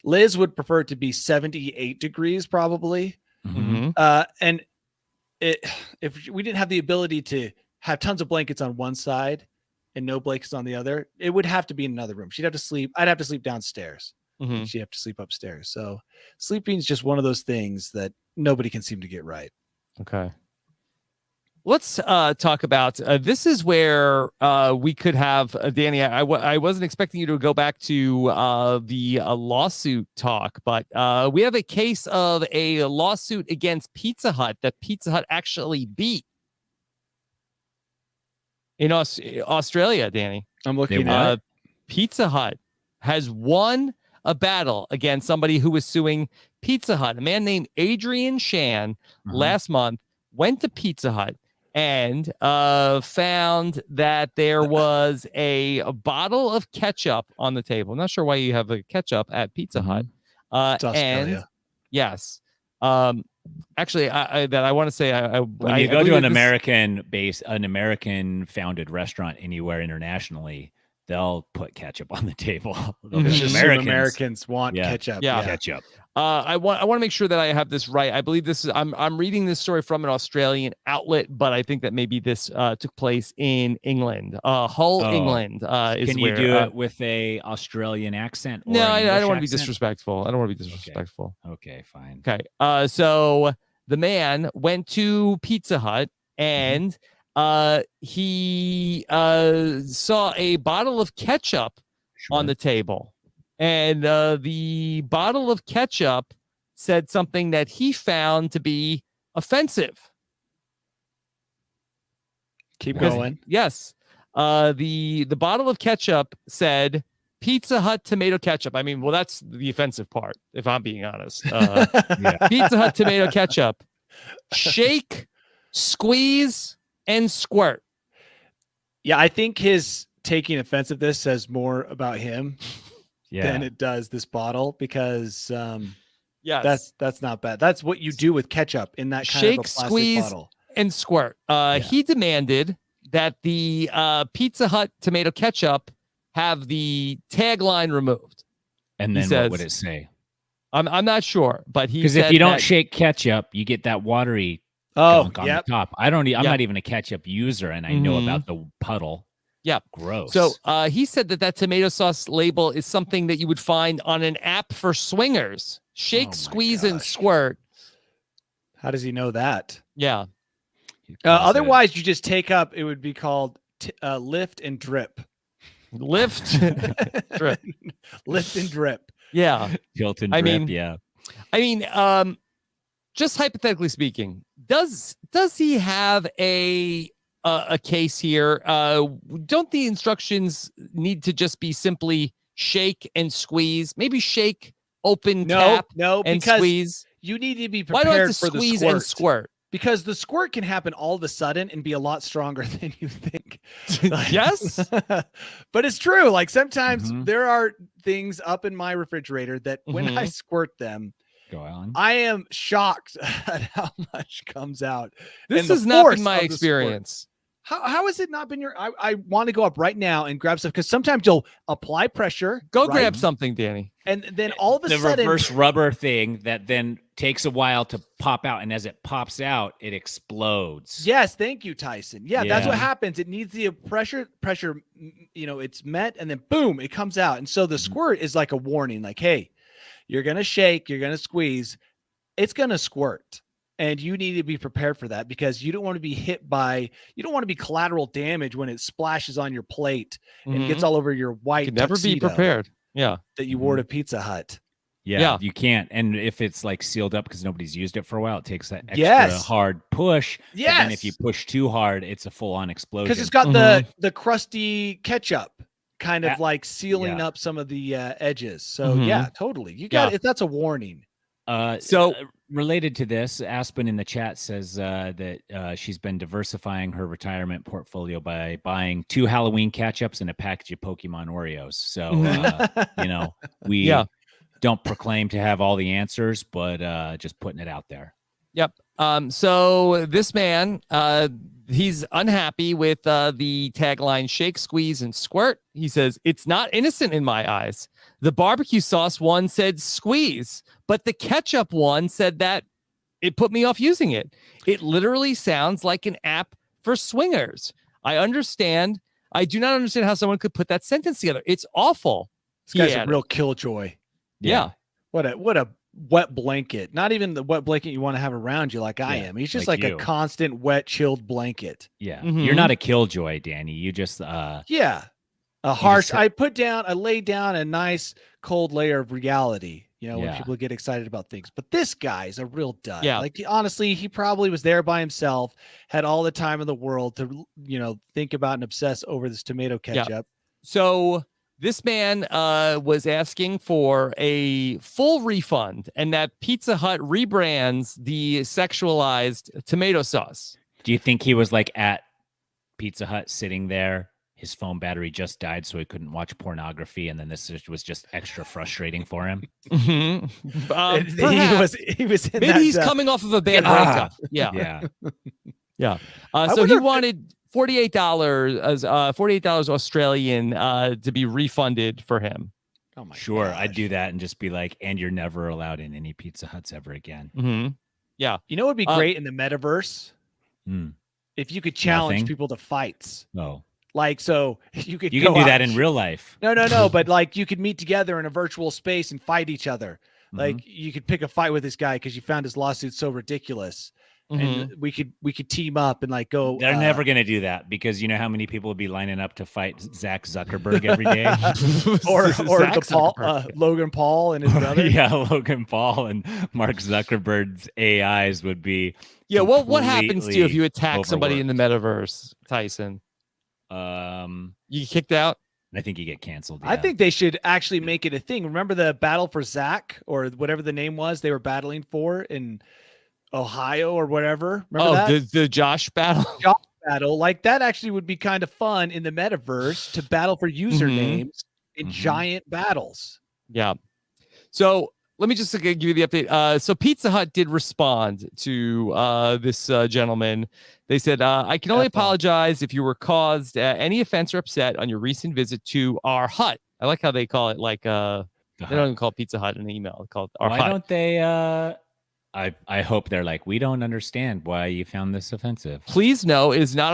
Liz would prefer it to be 78 degrees probably. Mhm. Mhm. And if we didn't have the ability to have tons of blankets on one side and no blankets on the other, it would have to be in another room. She'd have to sleep. I'd have to sleep downstairs. Mhm. And she'd have to sleep upstairs. So sleeping is just one of those things that nobody can seem to get right. Okay. Let's talk about this is where we could have Danny. I wasn't expecting you to go back to the lawsuit talk, but we have a case of a lawsuit against Pizza Hut that Pizza Hut actually beat in Australia. Danny, I'm looking They at Pizza Hut has won a battle against somebody who was suing Pizza Hut. A man named Adrian Shan last month went to Pizza Hut and found that there was a bottle of ketchup on the table. I'm not sure why you have a ketchup at Pizza Hut. It's Australia. And yes, actually, I want to say, When you go to an American founded restaurant anywhere internationally, they'll put ketchup on the table. It's just Americans want Yeah. ketchup. Yeah. Ketchup. I want to make sure that I have this right. I believe this is I'm reading this story from an Australian outlet, but I think that maybe this took place in England. Hull, Oh. England is Can you where. do it with a Australian accent? Or No, an I don't English want to be accent? disrespectful. I don't want to be disrespectful. Okay, fine. Okay. So the man went to Pizza Hut and he saw a bottle of ketchup on the table. And the bottle of ketchup said something that he found to be offensive. Keep Because- going. Yes. The bottle of ketchup said Pizza Hut tomato ketchup. I mean, well, that's the offensive part, if I'm being honest. Pizza Hut tomato ketchup. Shake, squeeze, and squirt. Yeah, I think his taking offense of this says more about him than it does this bottle, because yes, that's not bad. That's what you do with ketchup in that kind shake, of a plastic squeeze, bottle. And squirt. He demanded that the Pizza Hut tomato ketchup have the tagline removed. And then what would it say? I'm not sure, but he because if you don't shake ketchup, you get that watery gunk on the top. I'm not even a ketchup user, and I know about the puddle. Yeah, gross. So he said that tomato sauce label is something that you would find on an app for swingers. Shake, squeeze, and squirt. How does he know that? Yeah. Otherwise, you just take up. It would be called lift and drip. Lift, drip, lift and drip. Yeah, tilt and drip. I mean, just hypothetically speaking, does he have a case here? Don't the instructions need to just be simply shake and squeeze? Maybe shake, open cap, and squeeze. You need to be prepared. Why do I have to for squeeze the and squirt? Because the squirt can happen all of a sudden and be a lot stronger than you think. Yes. But it's true. Like sometimes there are things up in my refrigerator that when I squirt them, I am shocked at how much comes out. This has not been my experience. How has it not been your? I want to go up right now and grab stuff, because sometimes you'll apply pressure. Go grab something, Danny. And then all of a sudden, the reverse rubber thing that then takes a while to pop out, and as it pops out, it explodes. Yes, thank you, Tyson. Yeah, that's what happens. It needs the pressure. It's met, and then boom, it comes out. And so the squirt is like a warning, like, hey, you're gonna shake, you're gonna squeeze, it's gonna squirt. And you need to be prepared for that, because you don't want to be you don't want to be collateral damage when it splashes on your plate and gets all over your white. You can never be prepared. Yeah. That you wore to Pizza Hut. Yeah, you can't. And if it's like sealed up because nobody's used it for a while, it takes that extra hard push. Yes. And if you push too hard, it's a full-on explosion. Because it's got the crusty ketchup kind of like sealing up some of the edges. So yeah, totally. You got it. That's a warning. Related to this, Aspen in the chat says that she's been diversifying her retirement portfolio by buying 2 Halloween ketchups and a package of Pokemon Oreos. So, we don't proclaim to have all the answers, but just putting it out there. Yep. So this man, he's unhappy with the tagline shake, squeeze, and squirt. He says, it's not innocent in my eyes. The barbecue sauce one said squeeze, but the ketchup one said that it put me off using it. It literally sounds like an app for swingers. I do not understand how someone could put that sentence together. It's awful. This guy's a real killjoy. Yeah. What a wet blanket. Not even the wet blanket you want to have around you like I am. He's just like a constant wet, chilled blanket. Yeah. You're not a killjoy, Danny. You just a harsh. I lay down a nice cold layer of reality, when people get excited about things. But this guy's a real dud. Yeah. Like, honestly, he probably was there by himself, had all the time in the world to, think about and obsess over this tomato ketchup. Yeah. So this man was asking for a full refund, and that Pizza Hut rebrands the sexualized tomato sauce. Do you think he was like at Pizza Hut sitting there? His phone battery just died, so he couldn't watch pornography, and then this was just extra frustrating for him. He was. Maybe he's coming off of a bad breakup. Yeah. So he wanted $48, $48 Australian to be refunded for him. Oh my! Sure, I'd do that and just be like, and you're never allowed in any Pizza Huts ever again. Yeah. You know what would be great in the metaverse? If you could challenge people to fights. No. Like, so you can do that in real life. No. But like, you could meet together in a virtual space and fight each other. Like, you could pick a fight with this guy because you found his lawsuit so ridiculous. And we could team up and like go. They're never going to do that, because you know how many people would be lining up to fight Zach Zuckerberg every day, or Logan Paul and his brother. Yeah, Logan Paul and Mark Zuckerberg's AIs would be. Yeah, what happens to you if you attack somebody in the metaverse, Tyson? You get kicked out. I think you get canceled. I yeah. think they should actually make it a thing. Remember the battle for Zach or whatever the name was they were battling for in Ohio or whatever? Remember that? the Josh battle. Josh battle. Like that actually would be kind of fun in the metaverse to battle for usernames in giant battles. Yeah. So let me just give you the update. So Pizza Hut did respond to this gentleman. They said, I can only apologize if you were caused any offense or upset on your recent visit to our hut. I like how they call it like they don't even call it Pizza Hut in the email. They call it our hut. Why don't they I hope they're like, we don't understand why you found this offensive. Please know it is not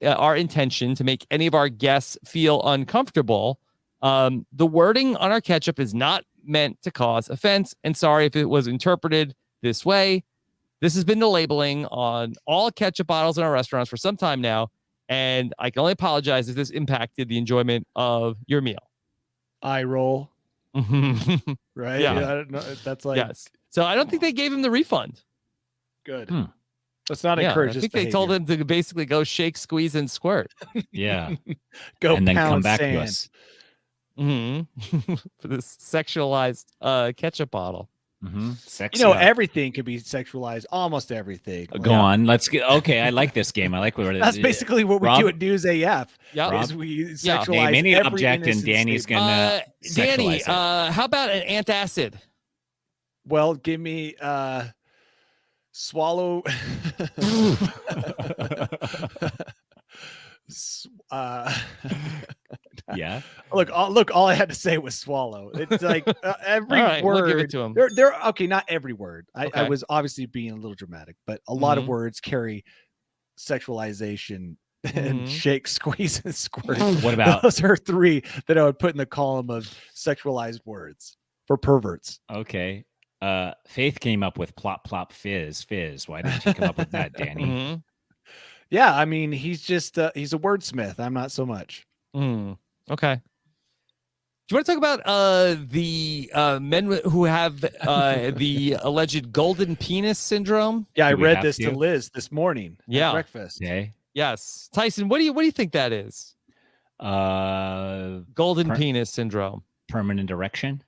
our intention to make any of our guests feel uncomfortable. The wording on our ketchup is not meant to cause offense, and sorry if it was interpreted this way. This has been the labeling on all ketchup bottles in our restaurants for some time now, and I can only apologize if this impacted the enjoyment of your meal. Eye roll. Right? Yeah. I don't know. That's like Yes. So I don't think they gave him the refund. good. Let's not encourage I this think they told him to basically go shake, squeeze, and squirt. Yeah. Go and then come pound back sand. to us. For this sexualized ketchup bottle. Sexy. You know, everything can be sexualized. Almost everything. Go on. Let's get. Okay, I like this game. I like what That's basically what we Rob? do at News AF. Yeah. Is we Yeah. sexualize Name any every object, and innocent Danny's statement. gonna. Danny, sexualize it. how about an antacid? Well, give me swallow. Yeah. Look, all I had to say was swallow. It's like every All right, word. we'll give it to him. They're okay, not every word. I Okay. was obviously being a little dramatic, but a lot of words carry sexualization and shake, squeeze, and squirt. What about? Those are three that I would put in the column of sexualized words for perverts. Okay. Faith came up with plop, plop, fizz. Why didn't you come up with that, Danny? Yeah, I mean, he's just he's a wordsmith. I'm not so much. Okay. Do you want to talk about the men who have the alleged golden penis syndrome? Yeah, I Do we read have this to to? Liz this morning. Yeah. At breakfast. Okay. Yes. Tyson, what do you think that is? Golden Per- penis syndrome. Permanent erection.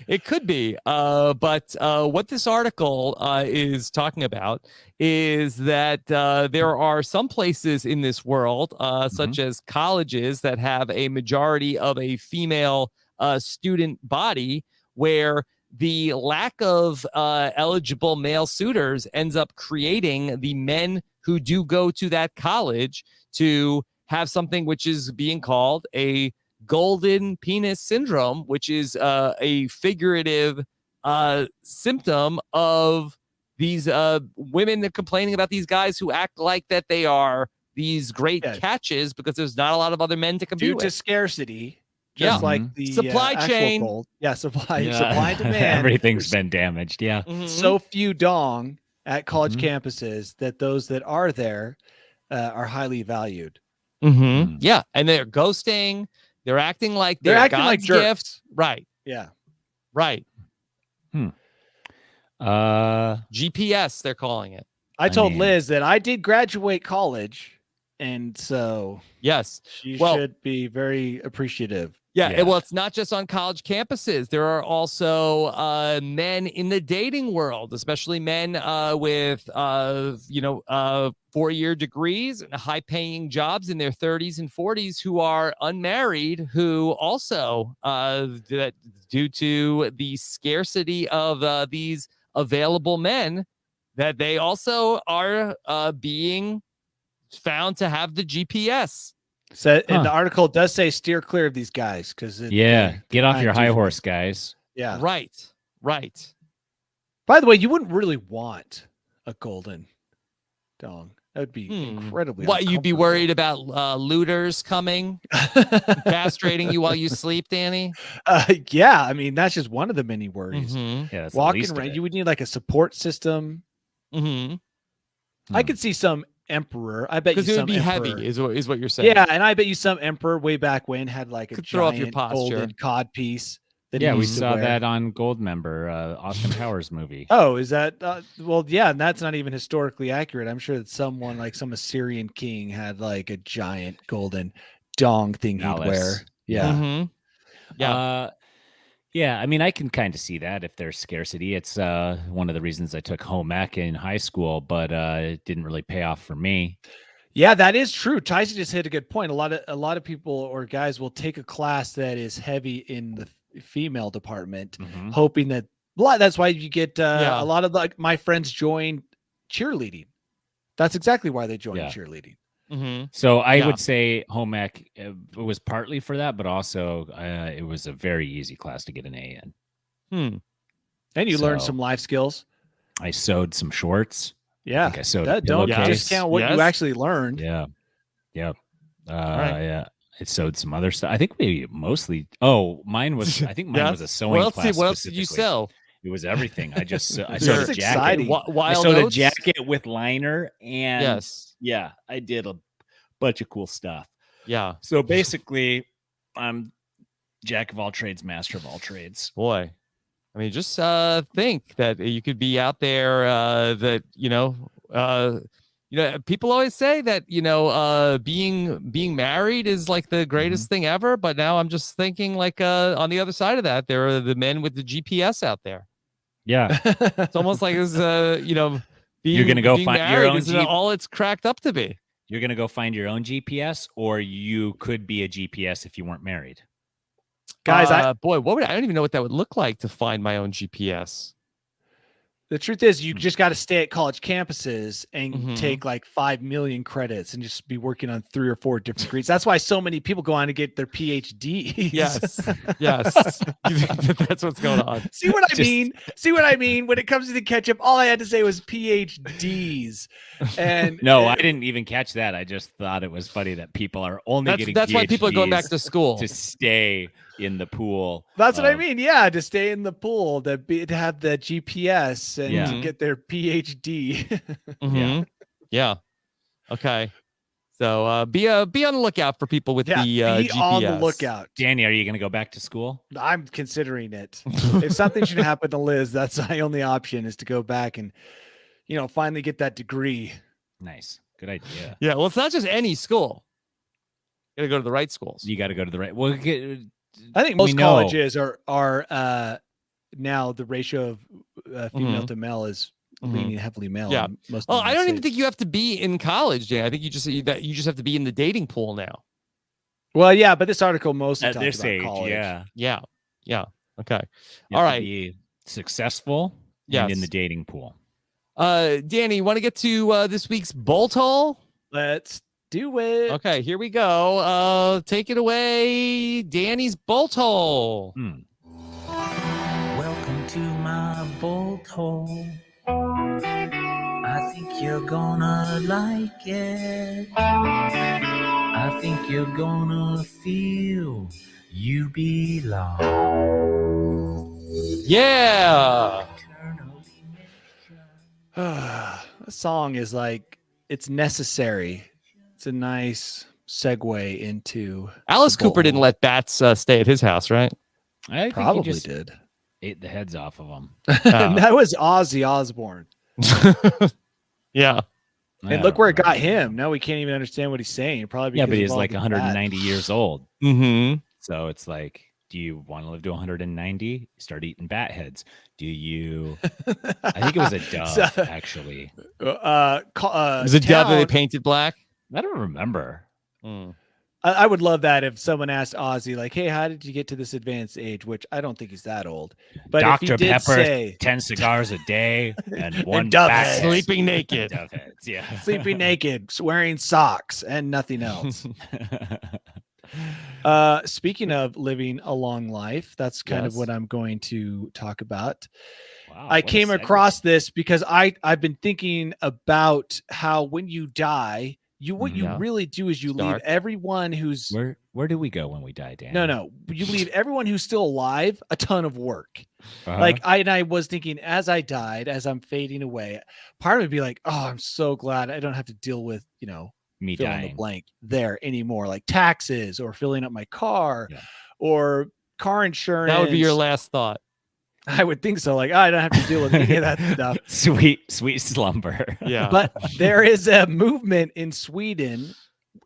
It could be. But what this article is talking about is that there are some places in this world, such as colleges, that have a majority of a female student body, where the lack of eligible male suitors ends up creating the men who do go to that college to have something which is being called a golden penis syndrome, which is a figurative symptom of these women that are complaining about these guys who act like that they are these great catches because there's not a lot of other men to compete Due with. to scarcity. Just like the supply actual chain. gold. Yeah, supply and demand. Everything's been damaged. Yeah. So few dong at college campuses that those that are there are highly valued. Yeah, and they're ghosting. They're acting like they're acting God's like jerks. gift. Right. Yeah. Right. Uh, GPS, they're calling it. I told mean- Liz that I did graduate college, and so Yes. she Well- should be very appreciative. Yeah, Yeah. well, it's not just on college campuses. There are also men in the dating world, especially men with 4-year degrees and high-paying jobs in their 30s and 40s who are unmarried, who also, that due to the scarcity of these available men, that they also are being found to have the GPS. So, and the article does say steer clear of these guys because get off your high usually- horse, guys. Yeah. Right. By the way, you wouldn't really want a golden dong. That would be incredibly. What, you'd be uncomfortable. worried about looters coming, castrating you while you sleep, Danny? Yeah, I mean that's just one of the many worries. Yeah, that's the Walking least of around, it. you would need like a support system. I could see some emperor. I bet you Because it would some be emperor. heavy, is what you're saying. Yeah, and I bet you some emperor way back when had like a Could throw off your giant posture. golden cod piece that Yeah, he we used to saw wear. that on Goldmember, Austin Powers movie. Oh, is that well? Yeah, and that's not even historically accurate. I'm sure that someone like some Assyrian king had like a giant golden dong thing he'd wear. Phallus. Yeah. Mm-hmm. Yeah. Yeah, I mean, I can kind of see that if there's scarcity. It's one of the reasons I took home ec in high school, but it didn't really pay off for me. Yeah, that is true. Tyson just hit a good point. A lot of people or guys will take a class that is heavy in the female department, Mhm. hoping that that's why you get Yeah. a lot of like my friends join cheerleading. That's exactly why they join Yeah. cheerleading. Mm-hmm. So I Yeah. would say home ec it was partly for that, but also it was a very easy class to get an A in. And you learn So- some life skills. I sewed some shorts. Yeah. I think I sewed a Don't pillowcase. discount what you Yes. actually learned. Yeah. Yeah. right. Yeah. I sewed some other stuff. I think maybe mostly. Oh, mine was. I think mine was a sewing class. What else did you specifically. sew? It was everything. I sewed That's a jacket. exciting. I Wild sewed oats? a jacket with liner, and Yes. yeah, I did a bunch of cool stuff. Yeah. So basically, I'm jack of all trades, master of all trades. Boy. I mean, just think that you could be out there that, people always say that, being married is like the greatest thing ever. But now I'm just thinking like on the other side of that, there are the men with the GPS out there. Yeah, It's almost like this, You're gonna go being find your married own isn't Jeep. all it's cracked up to be. you're gonna go find your own GPS, or you could be a GPS if you weren't married. Guys, I don't even know what that would look like to find my own GPS. the truth is you just got to stay at college campuses and Mhm. take like 5 million credits and just be working on 3 or 4 different degrees. That's why so many people go on to get their PhDs. Yes. Yes. You think that's what's going on? See what I Just- mean? See what I mean? When it comes to the ketchup, all I had to say was PhDs. And No, I didn't even catch that. I just thought it was funny that people are only getting That's why people are going back PhDs to school. to stay in the pool. that's what I of- mean. Yeah, to stay in the pool, to have the GPS and Yeah. to get their PhD. Mhm. Yeah. Okay. So be on the lookout for people with Yeah, the be GPS. on the lookout. Danny, are you going to go back to school? I'm considering it. If something should happen to Liz, that's my only option is to go back and, finally get that degree. Nice. Good idea. Yeah. Well, it's not just any school. You got to go to the right schools. You got to go to the right. Well, I think We most know. colleges are now the ratio of female to male is leaning heavily male. Yeah. in most of Well, the I United don't even States. think you have to be in college, Dan. I think you just have to be in the dating pool now. Well, yeah, but this article mostly at talks this about age, college. yeah. Yeah. Yeah. Okay. You All have to right. be successful Yes. and in the dating pool. Danny, you want to get to this week's Bolt Hole? Let's do it. Okay, here we go. Take it away, Danny's Bolt Hole. Welcome to my bolt hole. I think you're gonna like it. I think you're gonna feel you belong. Yeah. The song is like it's necessary. It's a nice segue into Alice the Bolt Cooper didn't Hole. let bats stay at his house, right? I think Probably he just did. ate the heads off of them. That was Ozzy Osbourne. Yeah. And look where it got him. Now we can't even understand what he's saying. Probably Yeah, because but of he's all like the 190 years old. Mm-hmm. So it's like, do you want to live to 190? Start eating bat heads. Do you? I think it was a dove, So- actually. Was it dove that they Town- painted black? I don't remember. Mm. I would love that if someone asked Ozzy, like, "Hey, how did you get to this advanced age?" Which I don't think he's that old. But if he Dr. did Pepper, say 10 cigars a day, and one dove bat heads. head. Sleeping naked. Dove heads, yeah. sleeping naked, wearing socks, and nothing else. Speaking of living a long life, that's kind of Yes. what I'm going to talk about. Wow, I what a came segue. across this because I've been thinking about how when you die, what you Yeah. really do is you leave Dark. everyone who's Where do we go when we die, Dan? no, you leave everyone who's still alive a ton of work. Uh-huh. Like I was thinking as I died, as I'm fading away, part of me would be like, oh, I'm so glad I don't have to deal with, me fill in the dying. blank there anymore, like taxes or filling up my car Yeah. or car insurance. That would be your last thought. I would think so. Like, I don't have to deal with any of that stuff. Sweet slumber. Yeah. But there is a movement in Sweden.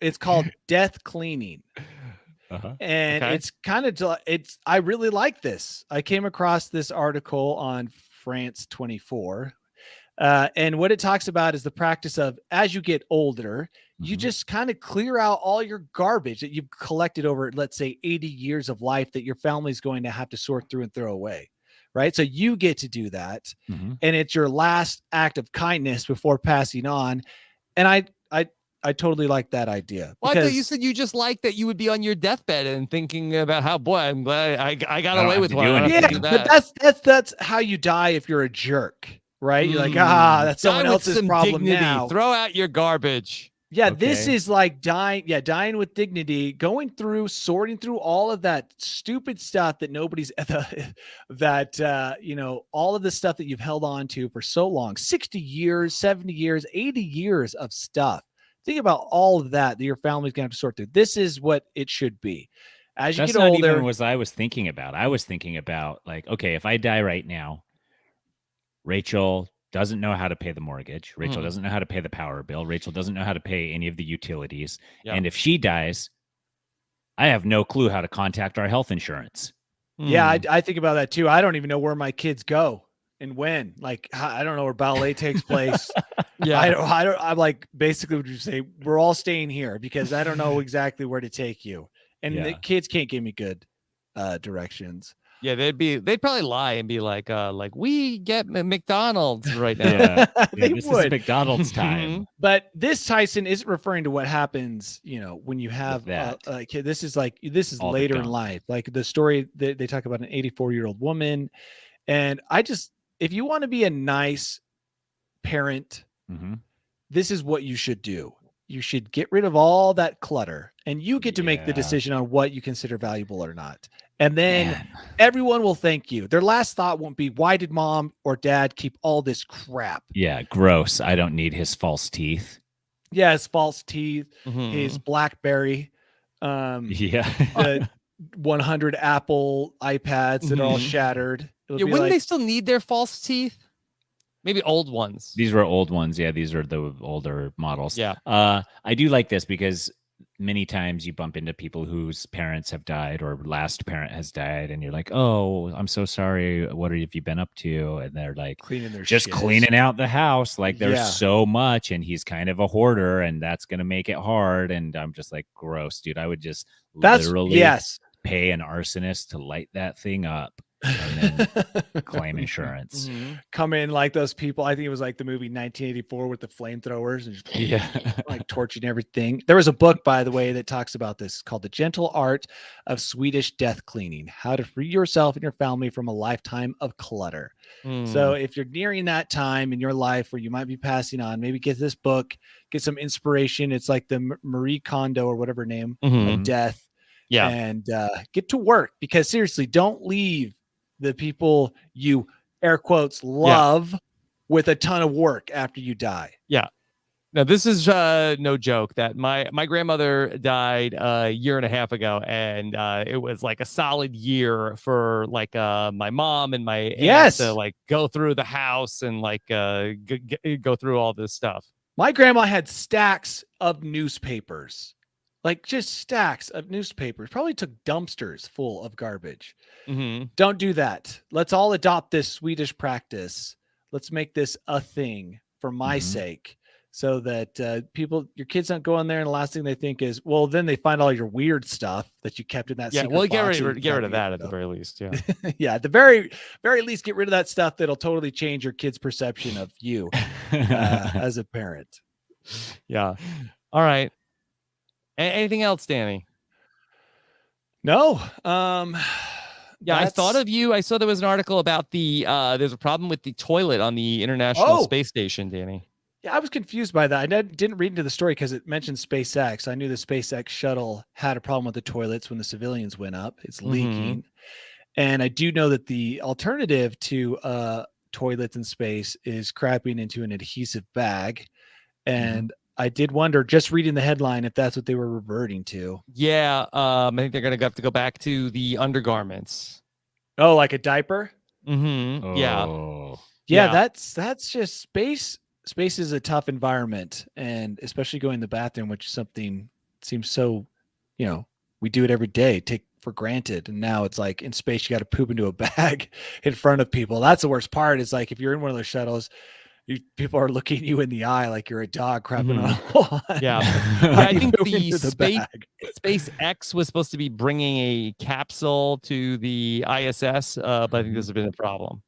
It's called death cleaning. And Okay. it's kind of, I really like this. I came across this article on France 24. And what it talks about is the practice of, as you get older, you just kind of clear out all your garbage that you've collected over, let's say, 80 years of life that your family's going to have to sort through and throw away. Right. So you get to do that. And it's your last act of kindness before passing on. And I totally like that idea. Well, I thought you said you just like that you would be on your deathbed and thinking about how, boy, I'm glad I got away with one. Yeah, but that's how you die if you're a jerk, right? You're like, that's someone else's problem dignity. now. Throw out your garbage. Yeah, this is like dying with dignity, going through, sorting through all of that stupid stuff that nobody's all of the stuff that you've held on to for so long, 60 years, 70 years, 80 years of stuff. Think about all of that your family's gonna have to sort through. This is what it should be. As you get older, not even what I was thinking about. I was thinking about, like, okay, if I die right now, Rachel doesn't know how to pay the mortgage. Rachel doesn't know how to pay the power bill. Rachel doesn't know how to pay any of the utilities. Yeah. And if she dies, I have no clue how to contact our health insurance. Yeah, I think about that too. I don't even know where my kids go and when. Like, I don't know where ballet takes place. Yeah, I don't. I'm like, basically, would you say we're all staying here because I don't know exactly where to take you, and the kids can't give me good directions. Yeah, they'd probably lie and be like we get McDonald's right now. Yeah, this is McDonald's time. But this, Tyson, isn't referring to what happens, when you have this is all later in life. Like the story they talk about an 84-year-old woman, and if you want to be a nice parent, this is what you should do. You should get rid of all that clutter, and you get to make the decision on what you consider valuable or not. And then everyone will thank you. Their last thought won't be, why did mom or dad keep all this crap? Yeah, gross. I don't need his false teeth. Yeah, his false teeth, his BlackBerry, the 100 Apple iPads that are all shattered. Yeah, wouldn't they still need their false teeth? Maybe old ones. These were old ones. Yeah, these are the older models. Yeah. I do like this because many times you bump into people whose parents have died or last parent has died, and you're like, oh, I'm so sorry. What have you been up to? And they're like, cleaning out the house. Like there's so much, and he's kind of a hoarder, and that's going to make it hard. And I'm just like, gross, dude. I would just literally pay an arsonist to light that thing up. And then claim insurance. Come in like those people. I think it was like the movie 1984 with the flamethrowers and just like torching everything. There was a book, by the way, that talks about this called The Gentle Art of Swedish Death Cleaning: How to Free Yourself and Your Family from a Lifetime of Clutter. So if you're nearing that time in your life where you might be passing on, maybe get this book, get some inspiration. It's like the Marie Kondo or whatever name of death. Yeah. And get to work, because seriously, don't leave the people you air quotes love with a ton of work after you die. Yeah. Now, this is no joke that my grandmother died a year and a half ago, and it was like a solid year for like my mom and my aunt to like go through the house and like go through all this stuff. My grandma had stacks of newspapers. Like just stacks of newspapers, probably took dumpsters full of garbage. Don't do that. Let's all adopt this Swedish practice. Let's make this a thing for my sake, so that your kids don't go in there and the last thing they think is, well, then they find all your weird stuff that you kept in that. Yeah, well, get rid of that at the very least. Yeah, yeah, at the very least, get rid of that stuff that'll totally change your kids' perception of you as a parent. Yeah. All right. Anything else, Danny? No. Yeah, I thought of you. I saw there was an article about there's a problem with the toilet on the International Space Station, Danny. Yeah, I was confused by that. I didn't read into the story because it mentioned SpaceX. I knew the SpaceX shuttle had a problem with the toilets when the civilians went up. It's leaking. And I do know that the alternative to toilets in space is crapping into an adhesive bag. And I did wonder, just reading the headline, if that's what they were reverting to. Yeah, I think they're gonna have to go back to the undergarments. Oh, like a diaper? Mm-hmm. Yeah. Oh. Yeah, Yeah. that's just space. Space is a tough environment, and especially going to the bathroom, which is something seems so, we do it every day, take for granted. And now it's like in space, you got to poop into a bag in front of people. That's the worst part. Is like if you're in one of those shuttles, people are looking you in the eye like you're a dog crapping on a lawn. Yeah. I think the bag. SpaceX was supposed to be bringing a capsule to the ISS, but I think this has been a problem.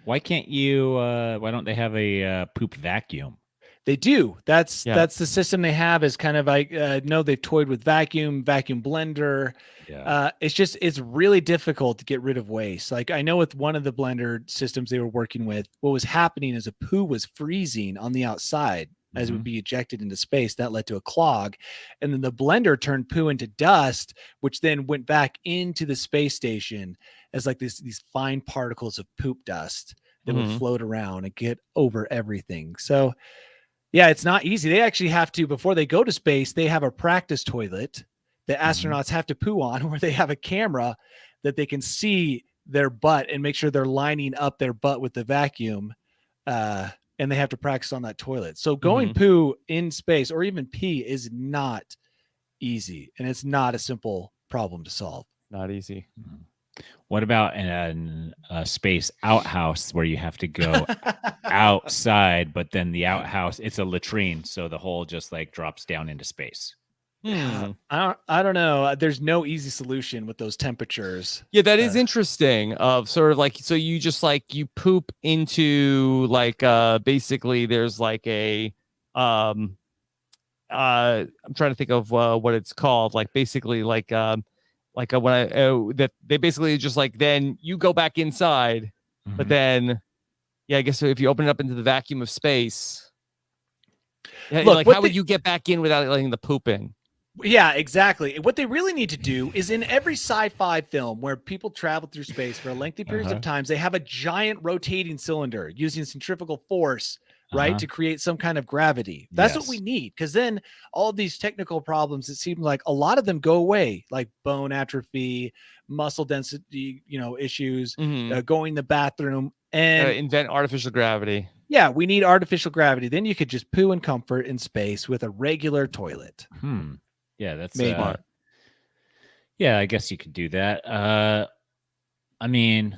Why can't you? Why don't they have a poop vacuum? They do. That's the system they have. Is kind of like no, they've toyed with vacuum blender. Yeah. It's really difficult to get rid of waste. Like I know with one of the blender systems they were working with, what was happening is a poo was freezing on the outside as it would be ejected into space. That led to a clog, and then the blender turned poo into dust, which then went back into the space station as like these fine particles of poop dust that would float around and get over everything. So yeah, it's not easy. They actually have to, before they go to space, they have a practice toilet that astronauts have to poo on, where they have a camera that they can see their butt and make sure they're lining up their butt with the vacuum. And they have to practice on that toilet. So going poo in space or even pee is not easy. And it's not a simple problem to solve. Not easy. What about a space outhouse where you have to go outside, but then the outhouse, it's a latrine, so the hole just like drops down into space? I don't know. There's no easy solution with those temperatures. Yeah, that is interesting. Of sort of like, so you just like you poop into like basically there's like a I'm trying to think of what it's called. Like basically like when I that they basically just like then you go back inside, but then I guess if you open it up into the vacuum of space, like how would you get back in without letting the poop in? Yeah, exactly. What they really need to do is in every sci-fi film where people travel through space for lengthy periods of times, they have a giant rotating cylinder using centrifugal force, right, to create some kind of gravity. That's what we need, because then all of these technical problems, it seems like a lot of them go away, like bone atrophy, muscle density, issues, going to the bathroom, and invent artificial gravity. Yeah, we need artificial gravity. Then you could just poo in comfort in space with a regular toilet. Yeah, that's smart. Yeah, I guess you could do that. I mean,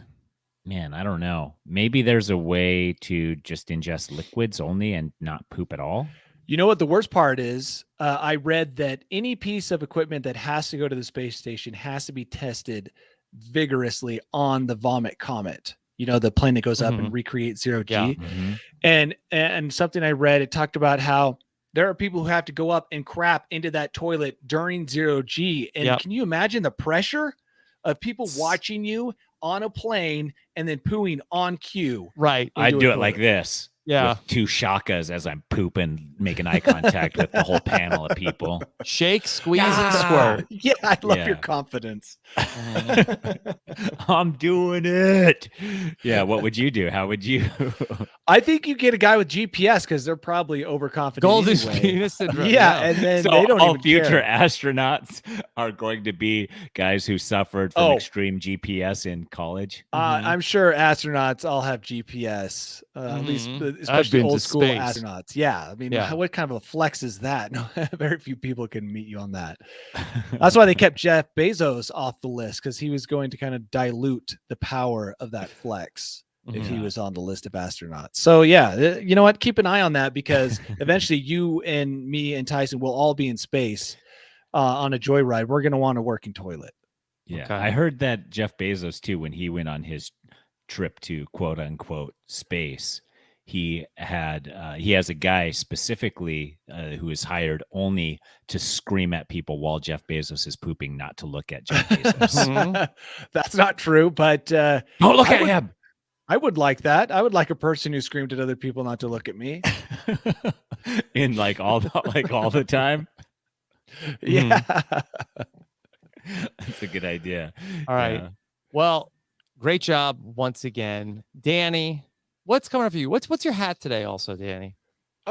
man, I don't know. Maybe there's a way to just ingest liquids only and not poop at all. You know what the worst part is? I read that any piece of equipment that has to go to the space station has to be tested vigorously on the Vomit Comet. The plane that goes up and recreates zero G. And something I read, it talked about how there are people who have to go up and crap into that toilet during zero G. And can you imagine the pressure of people watching you on a plane and then pooing on cue? Right. I'd do it like this. Yeah. With two shakas as I'm pooping, making eye contact with the whole panel of people. Shake, squeeze, and squirt. Yeah, I love your confidence. I'm doing it. Yeah, what would you do? How would you? I think you get a guy with GPS because they're probably overconfident. Golden anyway. penis syndrome. Yeah, and then so they don't all even future care. astronauts are going to be guys who suffered from extreme GPS in college. I'm sure astronauts all have GPS, at least especially old school astronauts. Yeah, I mean, what kind of a flex is that? No, very few people can meet you on that. That's why they kept Jeff Bezos off the list, because he was going to kind of dilute the power of that flex if he was on the list of astronauts. So yeah, you know what? Keep an eye on that, because eventually you and me and Tyson will all be in space on a joyride. We're going to want a working toilet. Yeah, okay. I heard that Jeff Bezos too, when he went on his trip to quote unquote space, he has a guy specifically who is hired only to scream at people while Jeff Bezos is pooping, not to look at Jeff Bezos. That's not true, but don't look at him. I would like that. I would like a person who screamed at other people not to look at me. In like all the time. Yeah. That's a good idea. All right. Well, great job once again, Danny. What's coming up for you? What's your hat today also, Danny?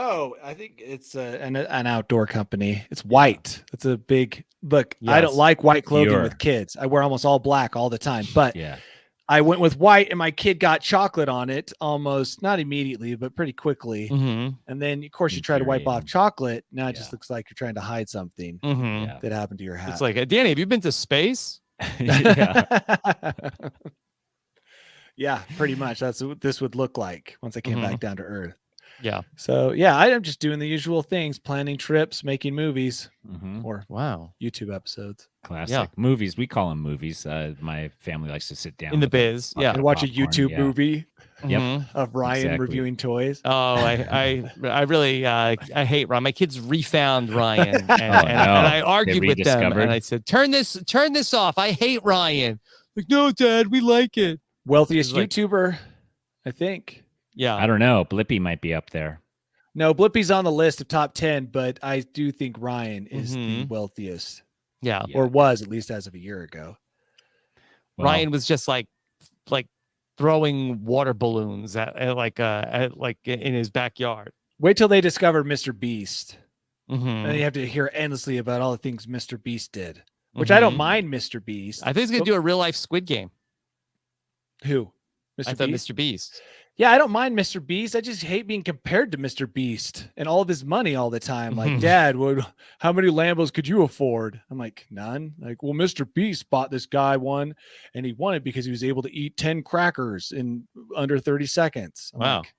Oh, I think it's an outdoor company. It's white. It's a big look. I don't Yes. like white clothing Pure. with kids. I wear almost all black all the time. But Yeah. I went with white, and my kid got chocolate on it almost not immediately, but pretty quickly. Mm-hmm. And then, of course, you try to wipe off Infuriating. chocolate. Now it just Yeah. looks like you're trying to hide something Mm-hmm. Yeah. that happened to your hat. It's like, Danny, have you been to space? Yeah. Yeah, pretty much. That's what this would look like once I came Mhm. back down to earth. Yeah. So yeah, I'm just doing the usual things, planning trips, making movies Mhm. or Wow. YouTube episodes. Classic movies. We call them movies. My family likes to sit down In the with biz. bucket Yeah. of And watch a popcorn, YouTube yeah. movie Yep. Mhm. of Ryan Exactly. reviewing toys. Oh, I really I hate Ryan. My kids refound Ryan, and, Oh, and I no. argued They with them, rediscovered? and I said, "Turn this off. I hate Ryan." Like, no, Dad, we like it. Wealthiest It's like- YouTuber, I think. Yeah. I don't know. Blippy might be up there. No, Blippi's on the list of top 10, but I do think Ryan is the Mhm. wealthiest, Yeah. Yeah. or was at least as of a year ago. Well, Ryan was just like throwing water balloons at in his backyard. Wait till they discover Mr. Beast. Mhm. And then you have to hear endlessly about all the things Mr. Beast did, which I don't Mhm. mind Mr. Beast. I think he's gonna do a real life Squid Game. Who? I Mr. thought Beast? Mr. Beast. Yeah, I don't mind Mr. Beast. I just hate being compared to Mr. Beast and all of his money all the time. Like, Mhm. Dad, how many Lambos could you afford? I'm like, none. Like, well, Mr. Beast bought this guy one, and he won it because he was able to eat 10 crackers in under 30 seconds. I'm Wow. like,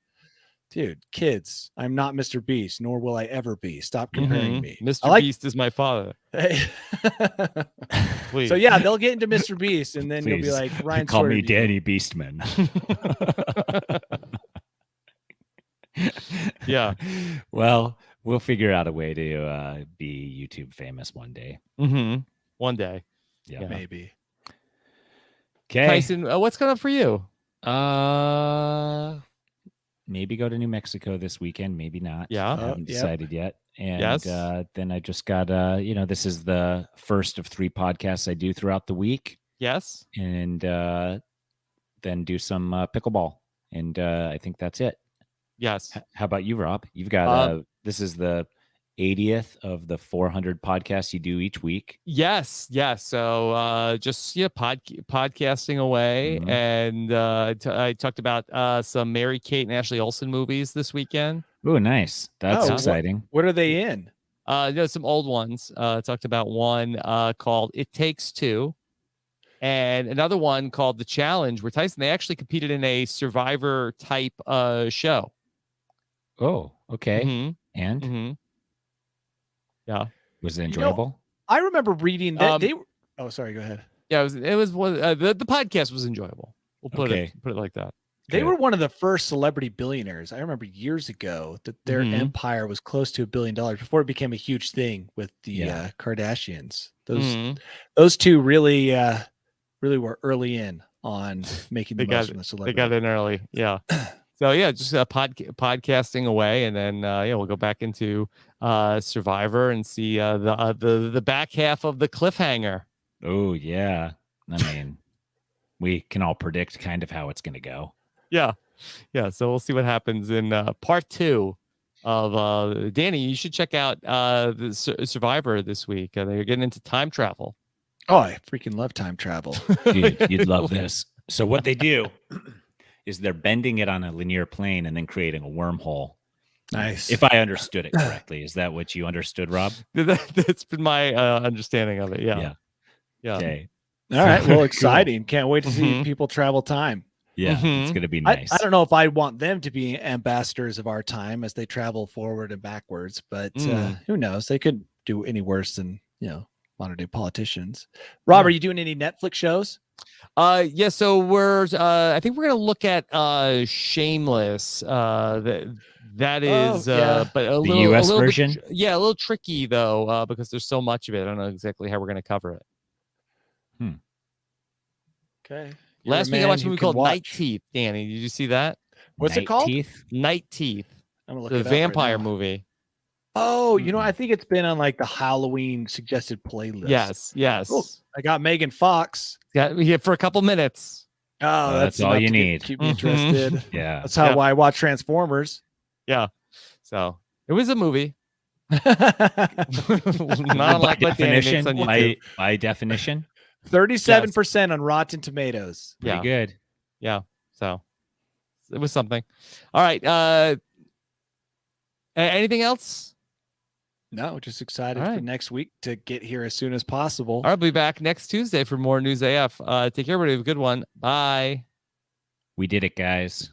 dude, kids, I'm not Mr. Beast, nor will I ever be. Stop comparing Mhm. me. Mr. I like- Beast is my father. Please. So yeah, they'll get into Mr. Beast, and then you'll be Please, like, Ryan, call sort me of you. Danny Beastman. Yeah. Well, we'll figure out a way to be YouTube famous one day. Mm-hmm. One day. Yeah. Yeah. Maybe. Okay. Tyson, what's going on for you? Maybe go to New Mexico this weekend. Maybe not. Yeah. I haven't Yep. decided yet. And Yes. then I just got this is the first of 3 podcasts I do throughout the week, Yes. and then do some pickleball, and I think that's it. Yes. How about you, Rob? You've got this is the 80th of the 400 podcasts you do each week. Yes. Yes. So just podcasting away. Mhm. And I talked about some Mary Kate and Ashley Olsen movies this weekend. Oh, nice. That's Oh, exciting. What are they in? Some old ones. Talked about one called It Takes Two, and another one called The Challenge, where Tyson, they actually competed in a Survivor type show. Oh, okay. Mhm. And Mhm. Yeah. was it know, enjoyable? I remember reading that they were. Um, Oh, sorry. Go ahead. Yeah, it was one. The podcast was enjoyable. We'll put Okay. it like that. They Good. were one of the first celebrity billionaires. I remember years ago that their Mhm. empire was close to $1 billion before it became a huge thing with the Yeah. Kardashians. Mhm. Those two really were early in on making the They most got from the They celebrity. got in early. Yeah. So yeah, just podcasting away, and then we'll go back into Survivor and see the back half of the cliffhanger. Oh, yeah. I mean, we can all predict kind of how it's going to go. Yeah. So we'll see what happens in part 2 of Danny. You should check out the Survivor this week. They're getting into time travel. Oh, I freaking love time travel. Dude, you'd love this. So what they do is they're bending it on a linear plane and then creating a wormhole. Nice. If I understood it correctly. Is that what you understood, Rob? That's been my understanding of it. Yeah. Okay. All right. Well, Cool. exciting. Can't wait to see Mhm. people travel time. Yeah, it's Mhm. going to be nice. I don't know if I want them to be ambassadors of our time as they travel forward and backwards, but who knows? They could do any worse than, modern day politicians. Rob, are you doing any Netflix shows? Yeah, so we're I think we're gonna look at Shameless. That is yeah. but a The little US a little version? bit, a little tricky though, because there's so much of it. I don't know exactly how we're gonna cover it. Okay. Last week I watched a movie called Night Teeth. Danny, did you see that? What's it Night called? Teeth? Night Teeth, I'm gonna look the it up right vampire now. movie. Oh, I think it's been on like the Halloween suggested playlist. Yes. Cool. I got Megan Fox. Got me here for a couple minutes. Oh, that's all enough you to need. keep me Mhm. interested. Yeah. That's how Yeah. why I watch Transformers. So It was a movie. Not by unlike what Danny makes definition, on YouTube. by definition, 37% on Rotten Tomatoes. pretty good. Yeah. So it was something. All right. Anything else? No, just excited All for right. next week to get here as soon as possible. All right, I'll be back next Tuesday for more News AF. Take care, everybody. Have a good one. Bye. We did it, guys.